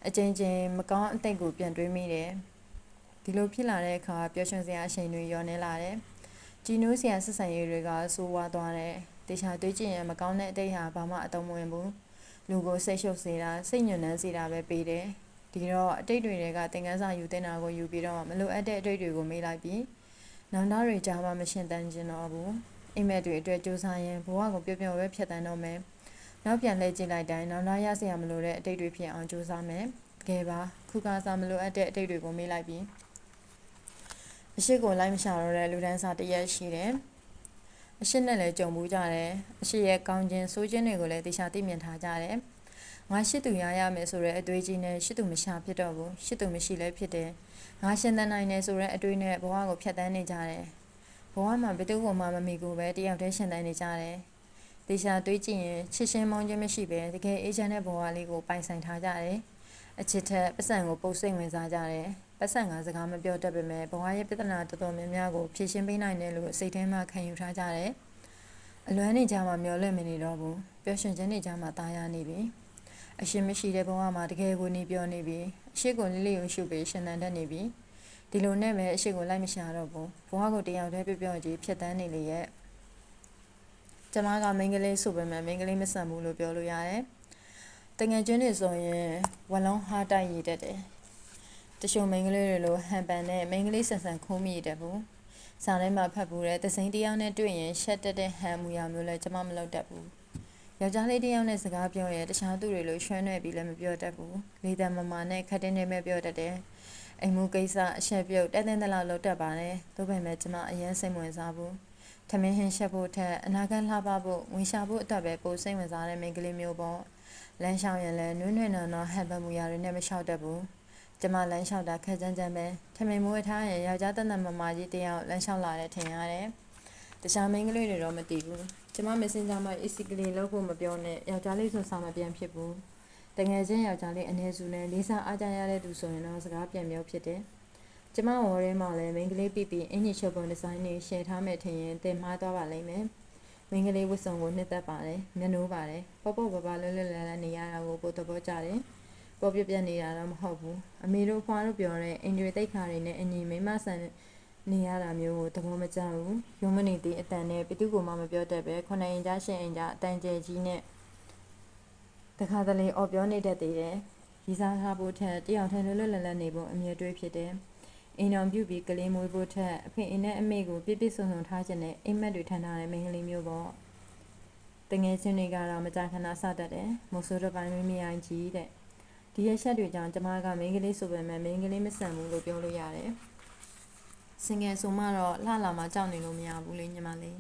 အချင်းချင်းမကောင်းအသိကိုပြန်တွေးမိတယ်ဒီလိုဖြစ်လာတဲ့အခါပျော်ရွှင်စရာအချိန်တွေရောနေလာတယ်ကြည်နိုးစရာဆက်ဆံရေးတွေကဆိုးဝါးသွားတယ်တေချာတွေးကြည့်ရင်မကောင်းတဲ့အတိတ်ဟာဘာမှအသုံးမဝင်ဘူးလူကိုစိတ်ရှုပ်စေတာစိတ်ညှို့နှမ်းစေတာပဲပေးတယ်ဒီတော့အတိတ်တွေကသင်ခန်းစာယူတင်တာကိုယူပြီးတော့မလိုအပ်တဲ့အတိတ်တွေကိုမေးလိုက်ပြီးနောင်တတွေကြားမှမရှင်းတန်းကျင်တော့ဘူးအိမ်မက်တွေအတွက်ကြိုးစားရင်ဘဝကိုပျော်ပျော်ပဲဖြတ်တန်းတော့မယ်နောက်ပြန်လှည့်ကြည့်လိုက်တိုင်းနောင်တရစရာမလိုတဲ့အတိတ်တွေဖြစ်အောင်ကြိုးစားမယ်တကယ်ပါခုကစားမလိုအပ်တဲ့အတိတ်တွေကိုမေးလိုက်ပြီးအရှိကိုလိုက်မရှာတော့တဲ့လူတန်းစားတရက်ရှိတယ်အရှိနဲ့လည်းကြုံမှုကြတယ်အရှိရဲ့ကောင်းခြင်းဆိုးခြင်းတွေကိုလည်းတေချာသိမြင်ထားကြတယ်ငါရှိသူရရမယ်ဆိုတဲ့အတွေးကြီးနဲ့ရှိသူမရှာဖြစ်တော့ဘူးရှိသူမရှိလည်းဖြစ်တယ်ငါရှင်သန်နိုင်တယ်ဆိုတဲ့အတွေးနဲ့ဘဝကိုဖြတ်တန်းနေကြတယ်ဘဝမှာဘယ်သူ့ကိုမှမမီကိုပဲတယောက်တည်းရှင်သန်နေကြတယ်တေချာတွေးကြည့်ရင်ချစ်ချင်းမောင်းခြင်းမရှိပဲတကယ်အေးချမ်းတဲ့ဘဝလေးကိုပိုင်ဆိုင်ထားကြတယ်အချစ်ထက်ပတ်စံကိုပုတ်စိတ်ဝင်စားကြတယ်ပတ်စံကစကားမပြောတတ်ပေမဲ့ဘဝရဲ့ပြဿနာတော်တော်များများကိုဖြေရှင်းပေးနိုင်တယ်လို့စိတ်ထဲမှာခံယူထားကြတယ်အလွမ်းနေကြမှာမျောလင့်မနေတော့ဘူးပျော်ရွှင်ခြင်းနေကြမှာတာယာနေပြီအရှင်မရှိတဲ့ဘဝမှာတကယ်ကိုနေပြောနေပြီအရှိကိုလေးလေးကိုရှုပြီးရှင်သန်တတ်နေပြီဒီလိုနဲ့ပဲအရှိကိုလိုက်မရှာတော့ဘူးဘဝကိုတယောက်တည်းပြောကြီးဖြတ်တန်းနေလေရဲ့ကျမကမိန်းကလေးဆိုပေမဲ့မိန်းကလေးမဆန်ဘူးလို့ပြောလို့ရတယ်တငယ်ချင်းတွေဆိုရင်ဝလုံးဟားတိုက်ရည်တတ်တယ်တချို့မိန်းကလေးတွေလိုဟန်ပန်နဲ့မိန်းကလေးဆန်ဆန်ခိုးမိတတ်ဘူးစာထဲမှာဖတ်ဘူးတဲ့သစိမ်းတယောက်နဲ့တွေ့ရင်ရှက်တက်တဲ့ဟန်မူရမျိုးလဲကျမမလုပ်တတ်ဘူးယောက်ျားလေးတယောက်နဲ့စကားပြောရင်တခြားသူတွေလိုရွှဲနွယ်ပြီးလည်းမပြောတတ်ဘူးလေတံမမာနဲ့ခက်တင်းနဲ့ပဲပြောတတ်တယ်အိမ်မှုကိစ္စအရှက်ပြုတ်တက်တဲ့လောက်လုပ်တတ်ပါတယ်သို့ပေမဲ့ကျမအရင်စိတ်ဝင်စားဘူးထမင်းဟင်းရှက်ဖို့ထက်အနာဂတ်လှပဖို့ဝင်ရှာဖို့အတွက်ပဲပိုစိတ်ဝင်စားတဲ့မိန်းကလေးမျိုးပေါ့လမ်းလျှောက်ရင်လည်းနွဲ့နွဲ့နော်နော်ဟန်ပန်မူရတွေနဲ့မလျှောက်တတ်ဘူးကျမလမ်းလျှောက်တာခက်ကြမ်းကြမ်းပဲထမင်းမွေးထားရင်ယောက်ျားတနတ်မမကြီးတယောက်လမ်းလျှောက်လာတဲ့ထင်ရတယ်တခြားမိန်းကလေးတွေတော့မသိဘူးကျမ Messenger မှာ AC ကလေးလောက်ဖို့မပြောနဲ့ယောက်ျားလေးဆိုစာမပြန်ဖြစ်ဘူးတကယ်ချင်းယောက်ျားလေးအနေစုနဲ့လေးစားအားကြရတဲ့သူဆိုရင်တော့စကားပြန်ပြောဖြစ်တယ်ကျမဝေါ်ထဲမှာလည်းမိန်းကလေးပြအင်ဂျီချုပ်ပုံဒီဇိုင်းတွေရှယ်ထားမယ်ထင်ရင်တင်မှားသွားပါလိမ့်မယ်မိန်းကလေးဝတ်စုံကိုနှစ်သက်ပါတယ်မျက်နှိုးပါတယ်ပေါ့ပေါ့ပါပါလွတ်လွတ်လပ်လပ်နေရတာကိုပိုသဘောကျတယ်ပေါ်ပြပြနေတာတော့မဟုတ်ဘူးအမေတို့ဖွားတို့ပြောတဲ့အင်ဂျီတိတ်ခါတွေနဲ့အညီမိမဆန်နေရတာမျိုးကိုသဘောမကျဘူးရုံမနေတဲ့အတန်နဲ့ဘသူ့ကိုမှမပြောတတ်ပဲ9အင်ဂျာ10အင်ဂျာအတန်ကျဲကြီးနဲ့တခါတလေအော်ပြောနေတတ်သေးတယ်ရီစားထားဖို့ထက်တယောက်တည်းလွတ်လွတ်လပ်လပ်နေဖို့အမြဲတွေးဖြစ်တယ်အိမ်တော်ပြုပြီးကလေးမွေးဖို့ထက်အဖေအင်းနဲ့အမေကိုပြည့်ပြည့်စုံစုံထားခြင်းနဲ့အိမ်မက်တွေထမ်းထားတဲ့မိန်းကလေးမျိုးပေါ့တငယ်ချင်းတွေကတော့မကြာခဏစတတ်တယ်မို့ဆိုတော့ပိုင်းမင်းမြိုင်ကြီးတဲ့ဒီရချက်တွေကြောင့်ကျမကမိန်းကလေးဆိုပေမဲ့မိန်းကလေးမဆန်ဘူးလို့ပြောလို့ရတယ်စင်ငယ်ဆိုမှတော့လှလာမှကြောက်နေလို့မရဘူးလေညီမလေး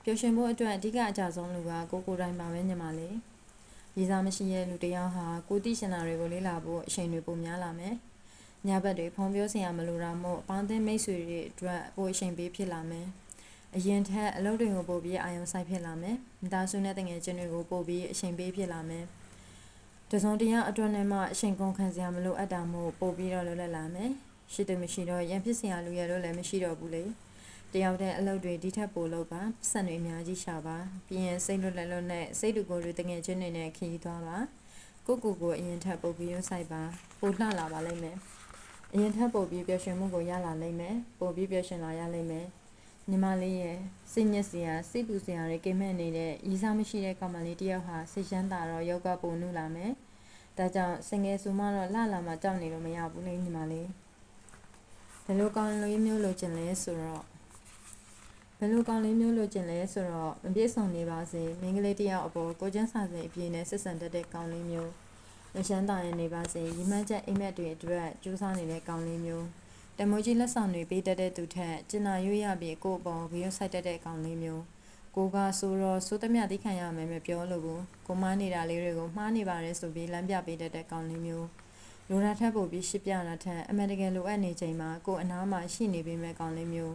ပျော်ရွှင်ဖို့အတွက်အဓိကအကြဆုံးလူကကိုယ်တိုင်ပါပဲညီမလေးရည်စားမရှိတဲ့လူတယောက်ဟာကိုတိရှင်နာတွေကိုလေ့လာဖို့အချိန်တွေပိုများလာမယ်ညဘက်တွေဖုံပြောစရာမလိုတာမို့အပေါင်းအသင်းမိတ်ဆွေတွေအတွက်ပိုအချိန်ပေးဖြစ်လာမယ်အရင်ထက်အလုပ်တွေကိုပိုပြီးအာရုံစိုက်ဖြစ်လာမယ်မိသားစုနဲ့တငယ်ချင်းတွေကိုပိုပြီးအချိန်ပေးဖြစ်လာမယ်တစုံတရာအတွက်နဲ့မှအချိန်ကုန်ခံစရာမလိုအပ်တာမို့ပိုပြီးတော့လွတ်လပ်လာမယ်ရှိသူမရှိတော့ရန်ဖြစ်စရာလူရလို့လည်းမရှိတော့ဘူးလေတယောက်တည်းအလုပ်တွေဒီထက်ပိုလုပ်ပါစံတွေအများကြီးရှာပါပြီးရင်စိတ်လွတ်လပ်လွတ်နဲ့စိတ်တူကိုယ်တွေတငယ်ချင်းတွေနဲ့ခရီးသွားပါကိုအရင်ထက်ပိုပြီးရုံးဆိုင်ပါပိုလှလာပါလိမ့်မယ်အရင်ထက်ပိုပြီးပျော်ရွှင်မှုကိုရလာလိမ့်မယ်ပိုပြီးပျော်ရွှင်လာရလိမ့်မယ်ညီမလေးရဲ့စိတ်ညစ်စရာစိတ်ပူစရာတွေကိမဲ့နေတဲ့ရီးစားမရှိတဲ့ကောင်မလေးတယောက်ဟာစိတ်ချမ်းသာတော့ယောဂပုံနုလာမယ်ဒါကြောင့်စင်ငယ်ဆိုမှတော့လှလာမှကြောက်နေလို့မရဘူးလေညီမလေးဘယ်လိုကောင်းလေးမျိုးလိုချင်လဲဆိုတော့မပြည့်စုံနေပါစေမိန်းကလေးတယောက်အပေါ်ကိုကျန်းစာစိတ်အပြည့်နဲ့ဆက်ဆံတတ်တဲ့ကောင်းလေးမျိုးလရှမ်းသာရင်နေပါစေရီမန်းချက်အိမ်မက်တွေအတွက်ကြိုးစားနေတဲ့ကောင်းလေးမျိုးတမိုးကြီးလက်ဆောင်တွေပေးတတ်တဲ့သူထက်ကျင်နာရွေးရပြီးကိုယ့်အပေါ်ဂရုစိုက်တတ်တဲ့ကောင်းလေးမျိုးကိုကဆိုတော့စိုးသမျှသိခံရမယ်မပြောလို့ဘူးကိုမနေတာလေးတွေကိုမှားနေပါတယ်ဆိုပြီးလမ်းပြပေးတတ်တဲ့ကောင်းလေးမျိုး လိုရာထက်ပိုပြီးရှစ်ပြတာထက်အမှန်တကယ်လိုအပ်နေချိန်မှာကိုယ်အနားမှာရှိနေပေမဲ့ကောင်းလေးမျိုး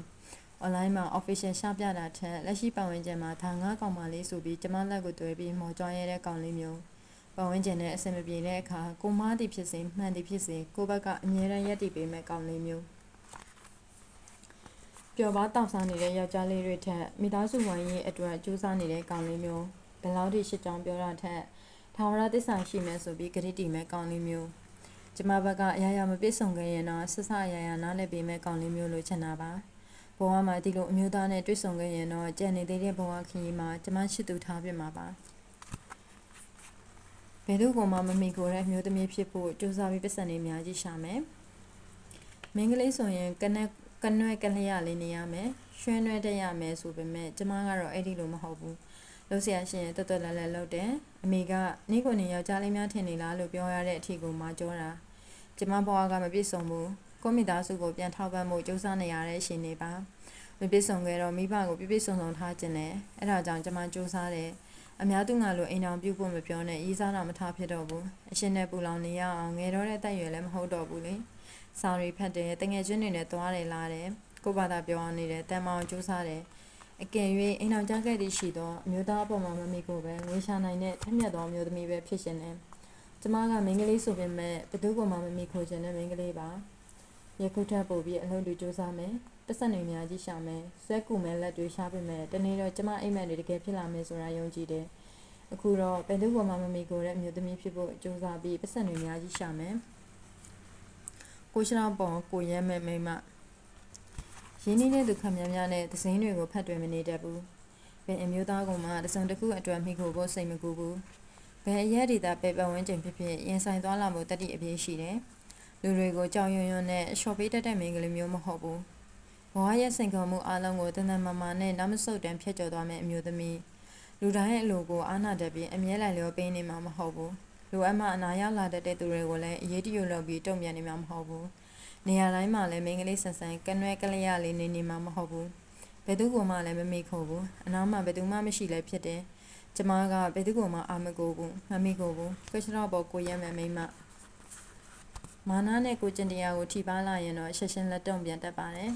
online မှာ official ရှပြတာထက်လက်ရှိပတ်ဝန်းကျင်မှာဒါငါကောင်မလေးဆိုပြီးကျမလက်ကိုတွေ့ပြီးမော်ကြွားရတဲ့ကောင်လေးမျိုးပတ်ဝန်းကျင်နဲ့အဆင်မပြေတဲ့အခါကိုမားသည်ဖြစ်စေမှန်သည်ဖြစ်စေကိုဘက်ကအမြဲတမ်းရက်တည်ပေးမဲ့ကောင်လေးမျိုးပျော်ပါတောက်စားနေတဲ့ယောက်ျားလေးတွေထက်မိသားစုဝိုင်းရေးအတွက်ကြိုးစားနေတဲ့ကောင်လေးမျိုးဘယ်လောက်ထိရှစ်ကြောင်းပြောတာထက်ထာဝရသစ္စာရှိမယ်ဆိုပြီးဂရုတည်မဲ့ကောင်လေးမျိုးကျမဘက်ကအရာရာမပြည့်စုံခဲ့ရင်တော့ဆဆအရာရာနားလည်ပေးမဲ့ကောင်လေးမျိုးလိုချင်တာပါဘဝမှာဒီလိုအမျိုးသားနဲ့တွေ့ဆုံခဲ့ရင်တော့ကြံနေသေးတဲ့ဘဝခရီးမှာကျမရှိသူထားပြမှာပါဘယ်သူကမှမမိကိုတဲ့အမျိုးသမီးဖြစ်ဖို့ကြိုးစားပြီးပတ်စံနေအများကြီးရှာမယ်မင်းကလေးဆိုရင်ကနွဲ့ကလျလေးနေရမယ်ရွှဲနွဲ့တက်ရမယ်ဆိုပေမဲ့ကျမကတော့အဲ့ဒီလိုမဟုတ်ဘူးလို့ဆရာရှင်တွတ်တွတ်လဲလဲလုပ်တယ်အမေကနေကိုနေယောက်ျားလေးများထင်နေလားလို့ပြောရတဲ့အထီကိုမှကြောတာကျမဘဝကမပြည့်စုံဘူးကိုမိသားစုကိုပြန်ထောက်ပံ့ဖို့ကြိုးစားနေရတဲ့ရှင်နေပါမပြည့်စုံခဲ့တော့မိဘကိုပြည့်စုံထားခြင်းနဲ့အဲ့ဒါကြောင့်ကျမကြိုးစားတယ်အများသူငါလိုအိမ်အောင်ပြုဖို့မပြောနဲ့ရေးစားတော့မထားဖြစ်တော့ဘူးအရှင်နဲ့ပူလောင်နေရအောင်ငယ်တော့တဲ့တက်ရွယ်လည်းမဟုတ်တော့ဘူးလေစာရီဖတ်တယ်တငယ်ချင်းတွေနဲ့သွားတယ်လာတယ်ကိုဘာသာပြောအောင်နေတယ်တန်မအောင်ကြိုးစားတယ်အကယ်၍အိမ်အောင်ကြခဲ့သည့်ရှိသောအမျိုးသားအပေါ်မှာမမိကိုပဲငွေရှာနိုင်တဲ့ထက်မြက်သောအမျိုးသမီးပဲဖြစ်ရှင်တယ်ကျမကမိန်းကလေးဆိုပေမဲ့ဘသူကမှမမိခိုခြင်းနဲ့မိန်းကလေးပါယခုထပ်ပို့ပြီးအလုပ်တွေစူးစမ်းမယ်ပတ်စံတွေများကြီးရှာမယ်ဇက်ကူမယ်လက်တွေရှာပေးမယ်တနေ့တော့ကျမအိမ်မက်တွေတကယ်ဖြစ်လာမယ်ဆိုတာယုံကြည်တယ်အခုတော့ဘယ်သူကမှမမိကိုတဲ့အမျိုးသမီးဖြစ်ဖို့စူးစမ်းပြီးပတ်စံတွေများကြီးရှာမယ်ကိုရှနာပေါ်ကိုရဲမဲ့မိမရင်းနှီးတဲ့သူခမများများနဲ့သစင်းတွေကိုဖတ်တွေ့မနေတတ်ဘူးဘယ်အမျိုးသားကမှတစုံတစ်ခုအတွက်မိခိုဖို့စိတ်မကူဘူးဘယ်အရက်ဒေတာပဲပတ်ဝန်းကျင်ဖြစ်ဖြစ်ရင်ဆိုင်သွားလာမှုတတိအပြည့်ရှိတယ်လူတွေကိုကြောင်ရွံ့ရွံ့နဲ့ရှော့ပေးတတ်တဲ့မိန်းကလေးမျိုးမဟုတ်ဘူးဘဝရဲ့စိန်ခေါ်မှုအလုံးကိုတန်တန်မာမာနဲ့နောက်မဆုတ်တမ်းဖျက်ကျော်သွားမယ့်အမျိုးသမီးလူတိုင်းရဲ့အလိုကိုအားနာတတ်ပြီးအမြဲလိုက်လျောပေးနေမှာမဟုတ်ဘူးလိုအပ်မှအနာရောက်လာတတ်တဲ့သူတွေကိုလည်းအရေးတယူလုပ်ပြီးတုံ့ပြန်နေမှာမဟုတ်ဘူးနေရာတိုင်းမှာလည်းမိန်းကလေးဆန်ဆန်ကနွဲကလျလေးနေမှာမဟုတ်ဘူးဘယ်သူကမှလည်းမမိခိုးဘူးအနားမှာဘယ်သူမှမရှိလည်းဖြစ်တယ်ကျမကဘယ်သူကမှအာမကိုဘူးမမိကိုဘူးခွရှတော့ပေါ်ကိုရဲမဲ့မိမမာနနဲ့ကိုကျင်တရားကိုထိပါလာရင်တော့ရှက်ရှင်းလက်တုံပြန်တတ်ပါတယ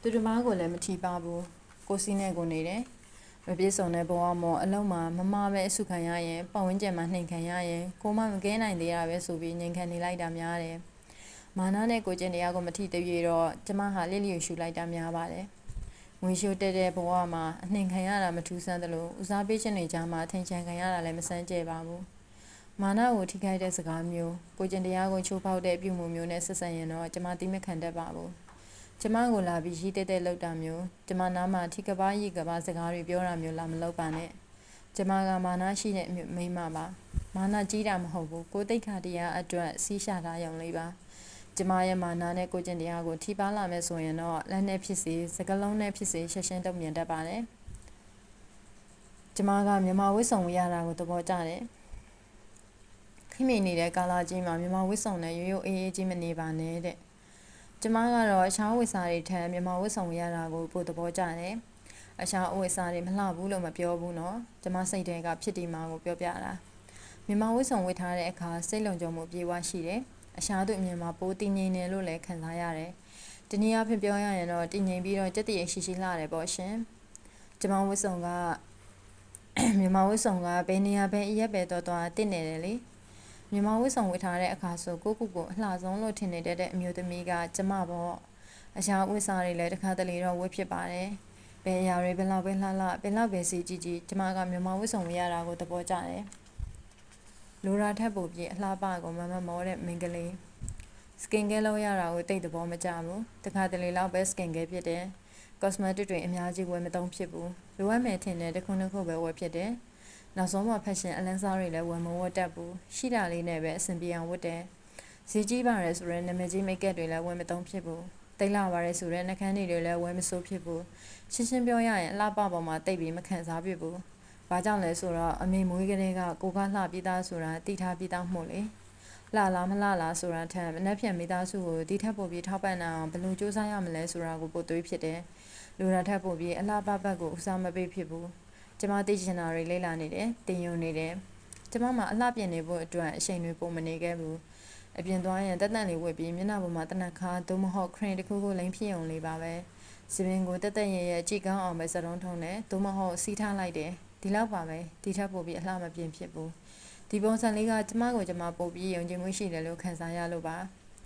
်သူတို့ဘာကိုလည်းမထိပါဘူးကိုစီးနဲ့ကိုနေတယ်မပြေဆုံးတဲ့ဘဝမှာအလုံးမှာမမပဲအဆုခံရရင်ပတ်ဝန်းကျင်မှာနှိမ်ခံရရင်ကိုမမကဲနိုင်သေးရပဲဆိုပြီးငြိမ်ခံနေလိုက်တာများတယ်မာနနဲ့ကိုကျင်တရားကိုမထိတပြေတော့ကျမဟာလစ်လျူရှူလိုက်တာများပါတယ်ငွေရှိုးတဲ့ဘဝမှာအနှိမ်ခံရတာမထူးဆန်းသလိုဦးစားပေးခြင်းတွေကြားမှာထင်ချန်ခံရတာလည်းမဆန်းကျဲပါဘူးမာနကိုထိခိုက်တဲ့စကားမျိုးကိုကျင်တရားကိုချိုးဖောက်တဲ့ပြုမှုမျိုးနဲ့ဆက်ဆံရင်တော့ကျမတိမခံတတ်ပါဘူးကျမကိုလာပြီးရည်တဲ့လောက်တာမျိုးကျမနားမှာထိကပားရီကပားစကားတွေပြောတာမျိုးလာမလုပ်ပါနဲ့ကျမကမာနရှိတဲ့မိန်းမပါမာနကြီးတာမဟုတ်ဘူးကိုတိတ်ခါတရားအတွက်စီးရှာတာရုံလေးပါကျမရဲ့မာနနဲ့ကိုကျင်တရားကိုထိပါလာမယ်ဆိုရင်တော့လက်နဲ့ဖြစ်စေစကလုံးနဲ့ဖြစ်စေရှက်ရှင်းတုံ့ပြန်တတ်ပါတယ်ကျမကမြန်မာဝိဆုံဝရတာကိုသဘောကျတယ်ခိမိနေတဲ့ကာလာကြီးမှာမြန်မာဝိဆုံနဲ့ရိုးရိုးအေးအေးကြီးမနေပါနဲ့တဲ့ကျမကတော့အခြားဝိစာတွေထက်မြန်မာဝိဆုံရတာကိုပိုသဘောကျတယ်အခြားဝိစာတွေမလှဘူးလို့မပြောဘူးနော်ကျမစိတ်ထဲကဖြစ်ဒီမှာကိုပြောပြတာမြန်မာဝိဆုံဝတ်ထားတဲ့အခါစိတ်လုံခြုံမှုပြေဝရှိတယ်အရှားသူအမြင်မှာပိုတည်ငြိမ်တယ်လို့လည်းခံစားရတယ်ဒီနေ့အဖြစ်ပြောရရင်တော့တည်ငြိမ်ပြီးတော့ကြက်တည်ရှိလှတယ်ပေါ့ရှင်ကျမဝိဆုံကမြန်မာဝိဆုံကဘယ်နေရာပဲအရက်ပဲတော့တင့်နေတယ်လေမြန်မာဝိဆုံဝတ်ထားတဲ့အခါဆိုကိုအလှဆုံးလို့ထင်နေတဲ့အမျိုးသမီးကကျမပေါ့အရှားဝိစာတွေလည်းတစ်ခါတလေတော့ဝတ်ဖြစ်ပါတယ်ဘယ်အရာတွေဘယ်လောက်ပဲလှလှဘယ်လောက်ပဲစီကြည့်ကျမကမြန်မာဝိဆုံဝရတာကိုသဘောကျတယ်လိုရာထက်ပိုပြီးအလှပကိုမမောတဲ့မိန်းကလေးစကင်ကဲလောက်ရတာကိုတိတ်သဘောမကျဘူးတစ်ခါတလေလောက်ပဲစကင်ကဲဖြစ်တယ်ကော့စမက်တစ်တွေအများကြီးဝယ်မသုံးဖြစ်ဘူးလိုအပ်မယ်ထင်တဲ့တစ်ခုနှစ်ခုပဲဝယ်ဖြစ်တယ်နောက်ဆုံးမှာဖက်ရှင်အလန်းစားတွေလည်းဝယ်မဝတ်တတ်ဘူးရှိတာလေးနဲ့ပဲအဆင်ပြေအောင်ဝတ်တယ်ဈေးကြီးပါရဲဆိုတဲ့နာမည်ကြီးမိတ်ကပ်တွေလည်းဝယ်မသုံးဖြစ်ဘူးတိတ်လာပါရဲဆိုတဲ့နှာခမ်းတွေလည်းဝယ်မစိုးဖြစ်ဘူးရှင်းရှင်းပြောရရင်အလှပပေါ်မှာတိတ်ပြီးမခံစားဖြစ်ဘူးဘာကြောင့်လဲဆိုတော့အမေမွေးကလေးကကိုကလှပြီးသားဆိုတာတိထားပြီးသားမှုလေလှလားမလှလားဆိုတာထက်မနှက်ဖြန်မိသားစုကိုဒီထက်ပိုပြီးထောက်ပံ့နိုင်အောင်ဘယ်လိုစူးစမ်းရမလဲဆိုတာကိုပို့သွေးဖြစ်တယ်လူရထက်ပိုပြီးအလှပပတ်ကိုဦးစားမပေးဖြစ်ဘူးကျမသိချင်တာတွေလေ့လာနေတယ်တင်ယူနေတယ်ကျမမှာအလှပြင်နေဖို့အတွက်အချိန်တွေပုံမနေခဲ့ဘူး အပြင်သွားရင်တက်တန့်လေးဝတ်ပြီးမျက်နှာပေါ်မှာတနက်ခါသို့မဟုတ်ခရင်တစ်ခုခုလိမ့်ဖြစ်ုံလေးပါပဲစပင်ကိုတက်တက်ရဲရဲကြည့်ကောင်းအောင်ပဲစတုံးထုံးတယ်သို့မဟုတ်စီးထားလိုက်တယ်ဒီလောက်ပါပဲဒီထက်ပိုပြီးအလှမပြင်းဖြစ်ဘူးဒီပုံစံလေးကကျမကိုကျမပို့ပြီးယုံကြည်မှုရှိတယ်လို့ခံစားရလို့ပါ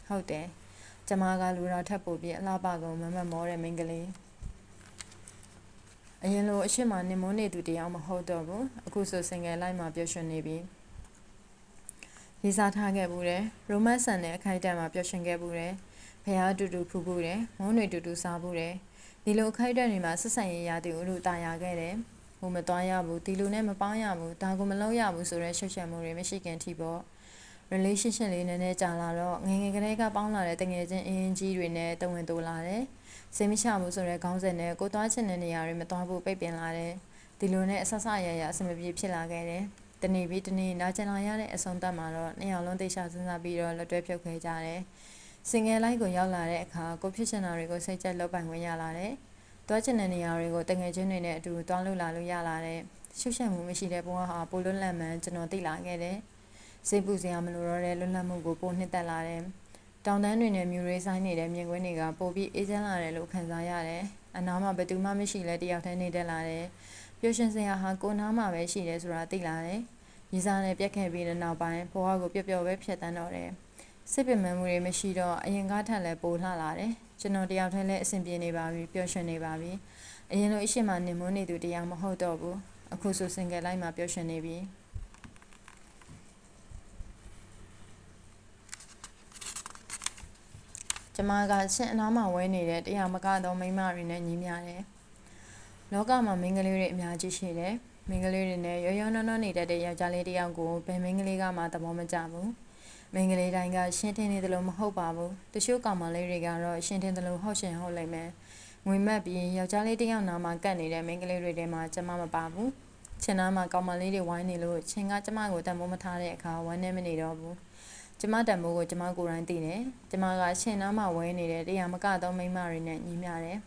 ဟုတ်တယ်ကျမကလူတော်ထပ်ပို့ပြီးအလှပကုန်မမတ်မောတဲ့မိန်းကလေးအရင်လိုအရှိမနေမွန်းနေသူတယောက်မဟုတ်တော့ဘူးအခုဆိုစင်ငယ်လိုက်မှပျော်ရွှင်နေပြီရေးစားထားခဲ့ဘူးတယ်ရိုမန့်ဆန်တဲ့အခိုက်အတန့်မှာပျော်ရွှင်ခဲ့ဘူးတယ်ဖះတူတူဖူးဘူးတယ်မုန်းတွေတူတူစားဘူးတယ်ဒီလိုအခိုက်အတန့်တွေမှာဆက်ဆံရေးရသည်ဦးလူတာယာခဲ့တယ်ဟိုမသွားရဘူးဒီလိုနဲ့မပေါင်းရဘူးဒါကိုမလုပ်ရဘူးဆိုတဲ့ရှုပ်ရှက်မှုတွေမရှိခင်ထိပေါ့ relationship လေးနည်းနည်းကြာလာတော့ငယ်ငယ်ကလေးကပေါင်းလာတဲ့တငယ်ချင်းအင်းကြီးတွေနဲ့တဝင်တိုးလာတယ်စိတ်မချဘူးဆိုတဲ့ခေါင်းစဉ်နဲ့ကိုသွားချင်တဲ့နေရာတွေမသွားဖို့ပိတ်ပင်လာတယ်ဒီလိုနဲ့အဆဆရရအဆင်မပြေဖြစ်လာခဲ့တယ်တနေ့ပြီးတနေ့နာကျင်လာရတဲ့အဆုံးသတ်မှာတော့နှစ်ယောက်လုံးသိချစဉ်းစားပြီးတော့လက်တွဲဖြုတ်ခဲ့ကြတယ်စင်ငယ်လိုက်ကိုရောက်လာတဲ့အခါကိုဖြစ်ချင်တာတွေကိုစိတ်ကြက်လုပ်ပိုင်ခွင့်ရလာတယ်သွားချင်တဲ့နေရာတွေကိုတငယ်ချင်းတွေနဲ့အတူသွားလို့လာလို့ရလာတယ်ရှုပ်ရှက်မှုမရှိတဲ့ဘဝဟာပိုလွတ်လပ်မှန်ကျွန်တော်သိလာခဲ့တယ်စိတ်ပူစရာမလိုတော့တဲ့လွတ်လပ်မှုကိုပိုနှစ်သက်လာတယ်တောင်တန်းတွေနဲ့မြူရေးဆိုင်နေတဲ့မြင်ကွင်းတွေကပိုပြီးအေးချမ်းလာတယ်လို့ခံစားရတယ်အနားမှာဘယ်သူမှမရှိလဲတယောက်တည်းနေတတ်လာတယ်ပျော်ရွှင်စရာဟာကိုနားမှာပဲရှိတယ်ဆိုတာသိလာတယ်ရည်စားနဲ့ပြက်ခဲ့ပြီးတဲ့နောက်ပိုင်းဘဝကိုပျော်ပျော်ပဲဖြတ်တန်းတော့တယ်စိတ်ပင်ပန်းမှုတွေမရှိတော့အရင်ကထက်လည်းပိုလှလာတယ်ကျွန်တော်တယောက်တည်းလည်းအဆင်ပြေနေပါပြီပျော်ရွှင်နေပါပြီအရင်လိုအရှိမနေမွန်းနေသူတရားမဟုတ်တော့ဘူးအခုဆိုစင်ကယ်လိုက်မှာပျော်ရွှင်နေပြီကျမကရှင်အနားမှာဝဲနေတဲ့တရားမကတော့မိန်းမတွေနဲ့ညီးမြတယ်လောကမှာမိန်းကလေးတွေအများကြီးရှိတယ်မိန်းကလေးတွေနဲ့ရောရောနှောနှောနေတတ်တဲ့ယောက်ျားလေးတစ်ယောက်ကိုဘယ်မိန်းကလေးကမှသဘောမကျဘူးမိန်းကလေးတိုင်းကရှင်းထင်းနေတယ်လို့မဟုတ်ပါဘူးတချို့ကောင်မလေးတွေကတော့ရှင်းထင်းတယ်လို့ဟုတ်ရှင်ဟုတ်လိမ့်မယ်ငွေမက်ပြီးယောက်ျားလေးတစ်ယောက်နားမှာကတ်နေတဲ့မိန်းကလေးတွေထဲမှာကျမမပါဘူးချင်းနားမှာကောင်မလေးတွေဝိုင်းနေလို့ချင်းကကျမကိုတန်ဖိုးမထားတဲ့အခါဝမ်းနဲ့မနေတော့ဘူးကျမတန်ဖိုးကိုကျမကိုယ်တိုင်သိတယ်ကျမကချင်းနားမှာဝဲနေတဲ့တရားမကတော့မိန်းမတွေနဲ့ညီးမြတယ်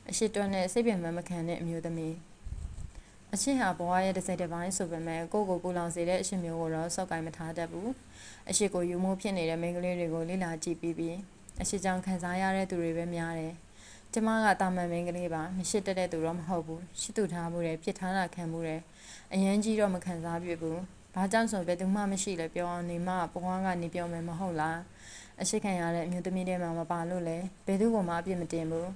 အရှိတွန်းနဲ့စိတ်ပင်မခံတဲ့အမျိုးသမီးအရှိဟာဘဝရဲ့တစ်စိတ်တစ်ပိုင်းဆိုပေမဲ့ကိုယ့်ကိုပူလောင်စေတဲ့အရှိမျိုးကိုတော့စောက်ကင်မထားတတ်ဘူးအရှိကိုယူမိုးဖြစ်နေတဲ့မိန်းကလေးတွေကိုလေ့လာကြည့်ပြီးအရှိကြောင့်ခံစားရတဲ့သူတွေပဲများတယ်ကျမကတာမန်မိန်းကလေးပါမရှိတတ်တဲ့သူတော့မဟုတ်ဘူးရှိသူထားမှုတယ်ပြစ်ထားတာခံမှုတယ်အရန်ကြီးတော့မခံစားပြဘူးဘာကြောင့်ဆိုဘယ်သူမှမရှိလဲပြောအောင်နေမှဘဝကနေပြောမယ်မဟုတ်လားအရှိခံရတဲ့အမျိုးသမီးတွေမှမပါလို့လဲဘယ်သူကမှအပြစ်မတင်ဘူး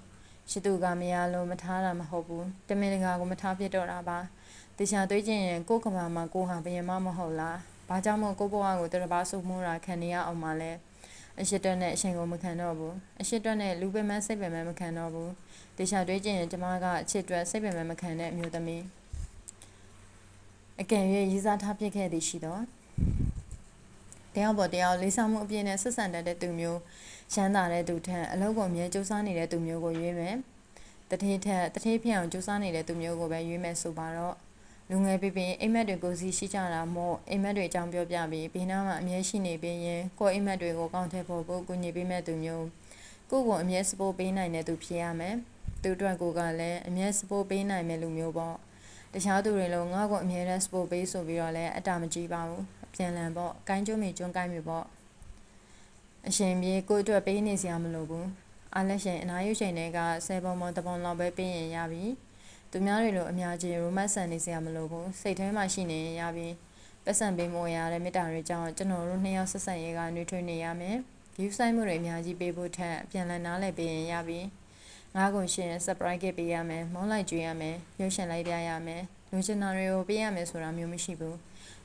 ရှိသူကမရလို့မထားတာမဟုတ်ဘူးတမင်တကာကိုမထားပြတော့တာပါတေချာတွေးကြည့်ရင်ကိုယ်ကဘာမှကိုဟာဘယင်မမဟုတ်လားဘာကြောင့်မို့ကိုဘဝကိုတရပါဆုမှုတာခံနေရအောင်မလဲအရှိတက်နဲ့အရှင်ကိုမခံတော့ဘူးအရှိတက်နဲ့လူပင်မစိတ်ပင်မခံတော့ဘူးတေချာတွေးကြည့်ရင်ကျမကအချစ်တွက်စိတ်ပင်မခံတဲ့အမျိုးသမီးအကယ်၍ရေးစားထားပြခဲ့သည်ရှိတော့တယောက်ပေါ်တယောက်လေးစားမှုအပြည့်နဲ့ဆက်ဆံတတ်တဲ့သူမျိုးရမ်းသာတဲ့သူထက်အလုပ်ကိုအမြဲစူးစမ်းနေတဲ့သူမျိုးကိုရွေးမယ်တထေးဖြစ်အောင်စူးစမ်းနေတဲ့သူမျိုးကိုပဲရွေးမယ်ဆိုပါတော့လူငယ်ပြပြအိမ်မက်တွေကိုစီရှိကြတာမို့အိမ်မက်တွေအကြောင်းပြောပြပြီးဘေးနားမှာအမြဲရှိနေပြီးရင်ကိုယ်အိမ်မက်တွေကိုကောင်းထည့်ဖို့ကိုကူညီပေးမဲ့သူမျိုးကိုယ့်ကိုအမြဲစပို့ပေးနိုင်တဲ့သူဖြစ်ရမယ်သူတို့ကလည်းအမြဲစပို့ပေးနိုင်မဲ့လူမျိုးပေါ့တခြားသူတွေလုံးငါ့ကိုအမြဲတမ်းစပို့ပေးဆိုပြီးတော့လည်းအတာမကြီးပါဘူးပြန်လန်ပေါ့ကိုင်းကျုံမီကျွန်းကိုင်းမီပေါ့အရှင်ပြေကိုအတွက်ပေးနေစရာမလိုဘူးအားလက်ရှင်အနားယူချိန်တွေက10ပုံတပုံလောက်ပဲပေးရင်ရပြီသူများတွေလိုအများကြီးရိုမတ်ဆန်နေစရာမလိုဘူးစိတ်ထဲမှာရှိနေရင်ရပြီပတ်စံပေးမို့ရတဲ့မေတ္တာတွေကြောင့်ကျွန်တော်တို့နှစ်ယောက်ဆက်ဆံရေးကနှွေးထွေးနေရမယ်ယူဆိုင်မှုတွေအများကြီးပေးဖို့ထက်ပြန်လန်နားလည်ပေးရင်ရပြီငါးကုန်ရှင် surprise ခဲ့ပေးရမယ်မုန်းလိုက်ကြွေးရမယ်ရုပ်ရှင်လိုက်ပြရမယ်လူချင်တာတွေကိုပေးရမယ်ဆိုတာမျိုးမရှိဘူး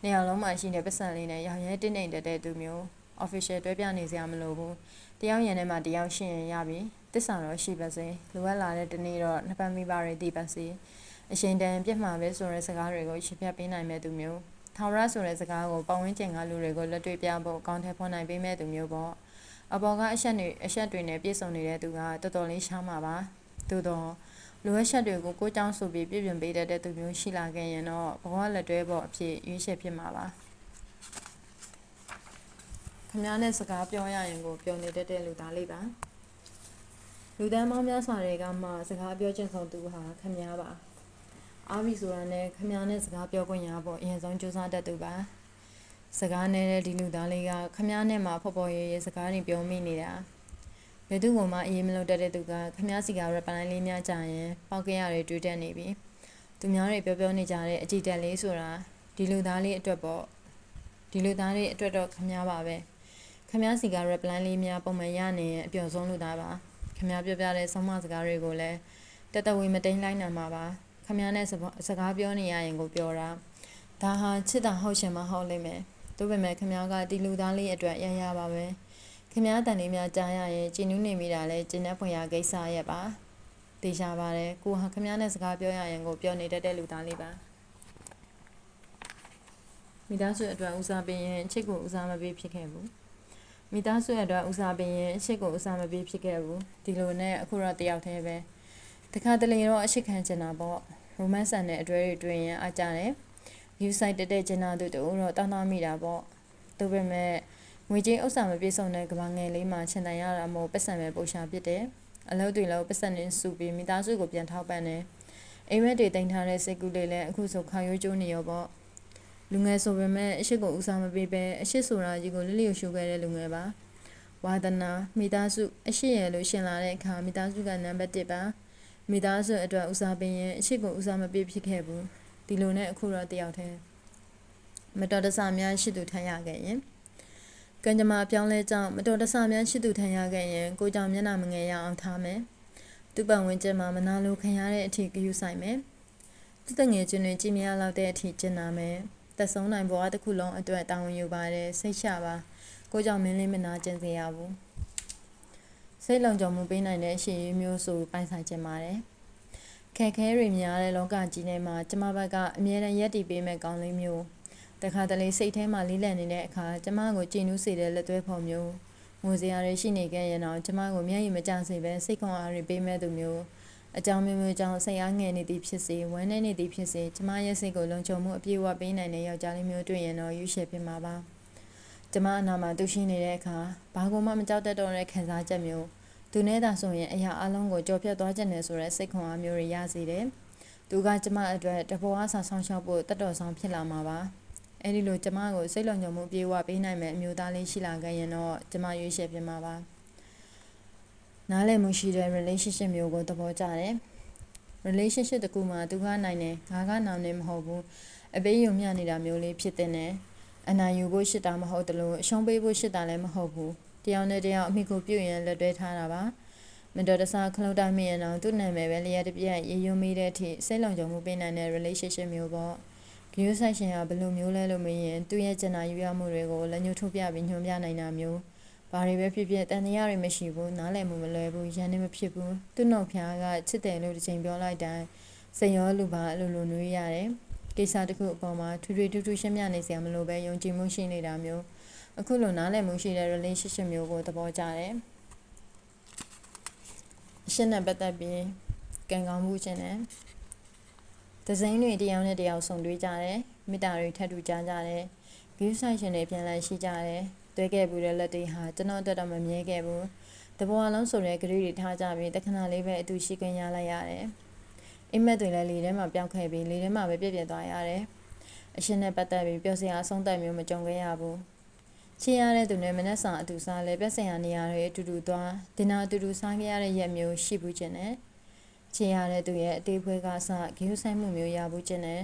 နေရာလုံးမှာရှိတဲ့ပတ်စံလေးနဲ့ရောင်ရဲတင်းနေတတ်တဲ့သူမျိုး official တွဲပြနေစရာမလိုဘူးတယောက်ရန်ထဲမှာတယောက်ရှင်းရင်ရပြီတစ္ဆာတော့ရှိပါစေလိုအပ်လာတဲ့တနေ့တော့နှစ်ပတ်မိပါတွေတည်ပါစေအရှင်တန်ပြက်မှာပဲဆိုတဲ့စကားတွေကိုရှင်းပြပေးနိုင်မဲ့သူမျိုးထာဝရဆိုတဲ့စကားကိုပတ်ဝန်းကျင်ကလူတွေကိုလက်တွေ့ပြဖို့ကောင်းထဲဖော်နိုင်ပေးမဲ့သူမျိုးပေါ့အပေါ်ကအချက်တွေနဲ့ပြည့်စုံနေတဲ့သူကတော်တော်လေးရှားမှာပါသို့တော့လိုအပ်ချက်တွေကိုကိုကြောင်းဆိုပြီးပြပြင်ပေးတတ်တဲ့သူမျိုးရှိလာခဲ့ရင်တော့ဘဝလက်တွဲပေါ်အဖြစ်ရွေးချယ်ဖြစ်မှာပါခင်ဗျားနဲ့စကားပြောရရင်ကိုပြောနေတတ်တဲ့လူသားလေးပါလူတန်းမောင်းများစွာတွေကမှစကားပြောချင်ဆုံးသူဟာခင်ဗျားပါအားပြီဆိုတာနဲ့ခင်ဗျားနဲ့စကားပြောခွင့်ရဖို့အရင်ဆုံးကြိုးစားတတ်သူပါ စကားနေတဲ့ဒီလူသားလေးကခမည်းနဲ့မှဖော်ဖော်ရဲစကားတွေပြောမိနေတာဘယ်သူကမှအေးမလို့တတ်တဲ့သူကခမည်းစီကရပလိုင်းလေးများကြရင်ပေါက်ကရတွေတွေ့တတ်နေပြီသူများတွေပြောနေကြတဲ့အကြည့်တက်လေးဆိုတာဒီလူသားလေးအတွက်ပေါ့ဒီလူသားလေးအတွက်တော့ခမည်းပါပဲခမည်းစီကရပလိုင်းလေးများပုံမှန်ရနေရင်အပျော်ဆုံးလူသားပါခမည်းပြောပြတဲ့ဆုံးမစကားတွေကိုလည်းတတဝေမတိန်လိုက်နိုင်မှာပါခမည်းနဲ့စကားပြောနေရရင်ကိုပြောတာဒါဟာချစ်တာဟုတ်ရှင်မဟုတ်လိမ့်မယ်ဒါပေမဲ့ခမည်းကဒီလူသားလေးအတွက်ရရပါပဲခမည်းတန်လေးများကြားရရင်ကျဉ်နူးနေမိတာလဲကျဉ်တဲ့ဖွယ်ရာကိစ္စရဲ့ပါတေချာပါတယ်ကိုဟာခမည်းနဲ့စကားပြောရရင်ကိုပြောနေတတ်တဲ့လူသားလေးပါမိသားစုအတွက်ဦးစားပေးရင်အချစ်ကိုဦးစားမပေးဖြစ်ခဲ့ဘူးမိသားစုအတွက်ဦးစားပေးရင်အချစ်ကိုဦးစားမပေးဖြစ်ခဲ့ဘူးဒီလိုနဲ့အခုတော့တယောက်တည်းပဲတခါတလေတော့အချစ်ခံချင်တာပေါ့ရိုမန့်ဆန်တဲ့အတွေ့တွေတွေ့ရင်အားကြတယ်ယူဆိုင်တဲ့ကျင်နာသူတို့တော့တောင်းတမိတာပေါ့ဒါပေမဲ့ငွေကြေးဥစ္စာမပြေဆုံးတဲ့ကဘာငယ်လေးမှာချင်တန်ရတာမို့ပတ်စံပဲပိုရှာဖြစ်တယ်အလုပ်တွေလည်းပတ်စံနဲ့စုပြီးမိသားစုကိုပြန်ထောက်ပံ့တယ်အိမ်မက်တွေတင်ထားတဲ့စိတ်ကူးလေးလည်းအခုဆိုခါရိုးကျိုးနေရောပေါ့လူငယ်ဆိုပေမဲ့အရှိကိုဦးစားမပေးပဲအရှိဆိုတာကြီးကိုလစ်လျူရှုခဲ့တဲ့လူငယ်ပါဝါဒနာမိသားစုအရှိရလို့ရှင်လာတဲ့အခါမိသားစုကနံပါတ်1ပါမိသားစုအတွက်ဦးစားပေးရင်အရှိကိုဦးစားမပေးဖြစ်ခဲ့ဘူးဒီလိုနဲ့အခုတော့တယောက်တည်းမတော်တဆများရှိသူထမ်းရခဲ့ရင်ကံကြမ္မာပြောင်းလဲကြောင့်မတော်တဆများရှိသူထမ်းရခဲ့ရင်ကိုကြောင့်မျက်နှာမငယ်ရအောင်ထားမယ်သူ့ပတ်ဝန်းကျင်မှာမနာလိုခံရတဲ့အထိဂရုစိုက်မယ်သူတငယ်ချင်းတွေကြည်မြလောက်တဲ့အထိကျင်နာမယ်သက်ဆုံးနိုင်ဘဝတစ်ခုလုံးအတွက်တာဝန်ယူပါတယ်စိတ်ချပါကိုကြောင့်မင်းလေးမနာကျင်စေရဘူးစိတ်လုံခြုံမှုပေးနိုင်တဲ့အရှိမျိုးဆိုပိုင်ဆိုင်ခြင်းပါတယ်ခက်ခဲတွေများတဲ့လောကကြီးထဲမှာကျမဘက်ကအမြဲတမ်းရက်တည်ပေးမဲ့ကောင်းလေးမျိုးတခါတလေစိတ်ထဲမှာလေးလံနေတဲ့အခါကျမကိုကြည်နူးစေတဲ့လက်သွဲဖော်မျိုးငိုစရာတွေရှိနေခဲ့ရင်တော့ကျမကိုမျက်ရည်မကျစေပဲစိတ်ခွန်အားတွေပေးမဲ့သူမျိုးအကြောင်းမျိုးမျိုးကြောင့်စိတ်အားငယ်နေသည်ဖြစ်စေဝမ်းနည်းနေသည်ဖြစ်စေကျမရဲ့စိတ်ကိုလုံခြုံမှုအပြည့်အဝပေးနိုင်တဲ့ယောက်ျားလေးမျိုးတွေ့ရင်တော့ရွေးချယ်ဖြစ်မှာပါကျမအနာမှာသူရှိနေတဲ့အခါဘာကိုမှမကြောက်တတ်တော့တဲ့ခံစားချက်မျိုးသူနဲ့သာဆိုရင်အရာအလုံးကိုကြော်ဖြတ်သွားခြင်းနဲ့ဆိုတဲ့စိတ်ခွန်အားမျိုးတွေရစေတယ်သူကကျမအတွက်တဘောအားဆောင်ဆောင်ရှောက်ဖို့တတ်တော်ဆောင်ဖြစ်လာမှာပါအဲ့ဒီလိုကျမကိုစိတ်လုံခြုံမှုပြေဝပေးနိုင်မဲ့အမျိုးသားလေးရှိလာခဲ့ရင်တော့ကျမရွေးချယ်ပြမှာပါနားလည်မှုရှိတဲ့ relationship မျိုးကိုသဘောကျတယ် relationship တကူမှာသူကနိုင်တယ်ငါကနောင်နေမဟုတ်ဘူးအပေးယုံမျှနေတာမျိုးလေးဖြစ်တဲ့အနိုင်ယူဖို့ရှိတာမဟုတ်တလို့အရှုံးပေးဖို့ရှိတာလည်းမဟုတ်ဘူးတယောက်နဲ့တယောက်အမိကိုပြုတ်ရင်လက်တွဲထားတာပါမတော်တဆခလုတ်တိုင်းမိရင်တော့သူ့နာမည်ပဲလျက်တစ်ပြက်ရေယုံမိတဲ့အထိစိတ်လုံခြုံမှုပေးနိုင်တဲ့ relationship မျိုးပေါ့ဂရုစိုက်ရှင်ကဘယ်လိုမျိုးလဲလို့မေးရင်သူ့ရဲ့ကျန်တာယူရမှုတွေကိုလက်ညှိုးထိုးပြပြီးညွှန်ပြနိုင်တာမျိုးဘာတွေပဲဖြစ်ဖြစ်တန်တရားတွေမရှိဘူးနားလည်မှုမလွယ်ဘူးရန်နေမဖြစ်ဘူးသူ့နှုတ်ဖျားကချစ်တယ်လို့တစ်ချိန်ပြောလိုက်တိုင်းစိတ်ရောလူပါအလိုလိုနှွေးရတယ်ကိစ္စတစ်ခုအပေါ်မှာထွေထွေထူးထူးရှင်းပြနေစရာမလိုပဲယုံကြည်မှုရှိနေတာမျိုးအခုလိုနားလည်မှုရှိတဲ့ relationship မျိုးကိုသဘောကျတယ်အရှင်းနဲ့ပတ်သက်ပြီးကံကောင်းမှုခြင်းနဲ့ဒဇိန်တွေတယောက်နဲ့တယောက်ဆုံတွေ့ကြတယ်မေတ္တာတွေထပ်တူကြကြတယ်ဂရုစိုက်ရှင်တွေပြန်လည်ရှိကြတယ်တွဲခဲ့ဘူးတဲ့လက်တွေဟာကျွန်တော်အတွက်တော့မမြဲခဲ့ဘူးတဘောအလုံးဆိုတဲ့ဂရုတွေထားကြပြီးတခဏလေးပဲအတူရှိခွင့်ရလိုက်ရတယ်အိမ်မက်တွေလည်းလေထဲမှာပျောက်ခဲ့ပြီးလေထဲမှာပဲပြည့်ပြည့်သွားရတယ်အရှင်းနဲ့ပတ်သက်ပြီးပြောစရာအဆုံးသတ်မျိုးမကြုံခဲ့ရဘူးချစ်ရတဲ့သူနဲ့မနက်စာအတူစားလဲပြက်စရာနေရာတွေအတူတူသွားဒင်နာအတူတူစားခဲ့ရတဲ့ရက်မျိုးရှိဘူးခြင်းနဲ့ချစ်ရတဲ့သူရဲ့အသေးဖွဲကစဂရုစိုက်မှုမျိုးရဘူးခြင်းနဲ့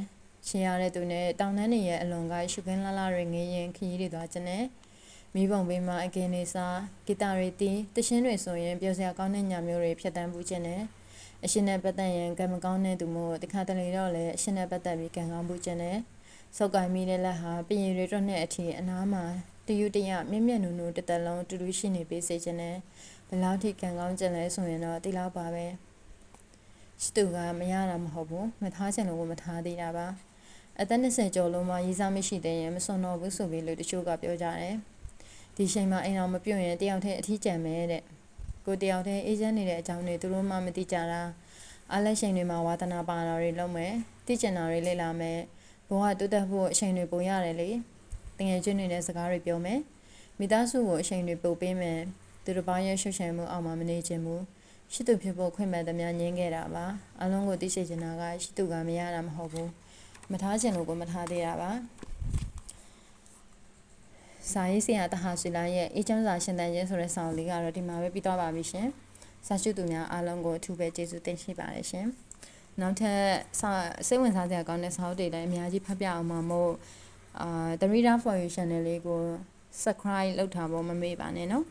ချစ်ရတဲ့သူနဲ့တောင်တန်းတွေရဲ့အလွန်ကရှုခင်းလှလှတွေငေးရင်ခရီးတွေသွားခြင်းနဲ့မိဘုံဘေးမှာအကင်းနေစားဂီတာတွေတီးတရှင်းတွေဆိုရင်ပြောစရာကောင်းတဲ့ညမျိုးတွေဖြတ်တန်းဘူးခြင်းနဲ့အရှင်နဲ့ပတ်သက်ရင်ကံမကောင်းတဲ့သူမို့တခါတလေတော့လည်းအရှင်နဲ့ပတ်သက်ပြီးကံကောင်းဘူးခြင်းနဲ့စောက်ကင်မိတဲ့လက်ဟာပြင်ရည်တွေတော့နဲ့အထီအနားမှာတယူတရမြင့်မြတ်နုံနုံတစ်သက်လုံးတူတူရှိနေပေးစေခြင်းနဲ့ဘယ်လောက်ထိကံကောင်းခြင်းလဲဆိုရင်တော့ဒီလောက်ပါပဲရှိသူကမရတာမဟုတ်ဘူးမထားချင်လို့မထားသေးတာပါအသက်20ကျော်လုံးမှရေးစားမရှိတဲ့ရင်မစွန်တော့ဘူးဆိုပြီးလို့တချို့ကပြောကြတယ်ဒီချိန်မှာအိမ်အောင်မပြုတ်ရင်တယောက်တည်းအထီးကျန်မယ်တဲ့ကိုတယောက်တည်းအေးချမ်းနေတဲ့အကြောင်းတွေသူတို့မှမသိကြတာအားလက်ချိန်တွေမှာဝါသနာပါတာတွေလုပ်မယ်သိကျင်တာတွေလေ့လာမယ်ဘဝတိုးတက်ဖို့အချိန်တွေပိုရတယ်လေတငယ်ချင်းတွေနဲ့စကားတွေပြောမယ်မိသားစုကိုအချိန်တွေပို့ပေးမယ်သူတစ်ပါးရဲ့ရှုပ်ရှမ်းမှုအောက်မှာမနေချင်ဘူးရှိသူဖြစ်ဖို့ခွင့်မဲ့သမျှငင်းခဲ့တာပါအလုံးကိုသိစေချင်တာကရှိသူကမရတာမဟုတ်ဘူးမထားချင်လို့ကိုမထားသေးတာပါ စာရေးဆရာတဟာရှိလာရဲ့အေးချမ်းစာရှင်သန်ခြင်းဆိုတဲ့စာအုပ်လေးကတော့ဒီမှာပဲပြီးသွားပါပြီရှင်စာရှုသူများအားလုံးကိုအထူးပဲကျေးဇူးတင်ရှိပါတယ်ရှင်နောက်ထပ်စိတ်ဝင်စားစရာကောင်းတဲ့စာအုပ်တွေလည်းအများကြီးဖတ်ပြအောင်ပါမို့The Reader for You channel လေးကို subscribe လုပ်ထားဖို့မမေ့ပါနဲ့နော်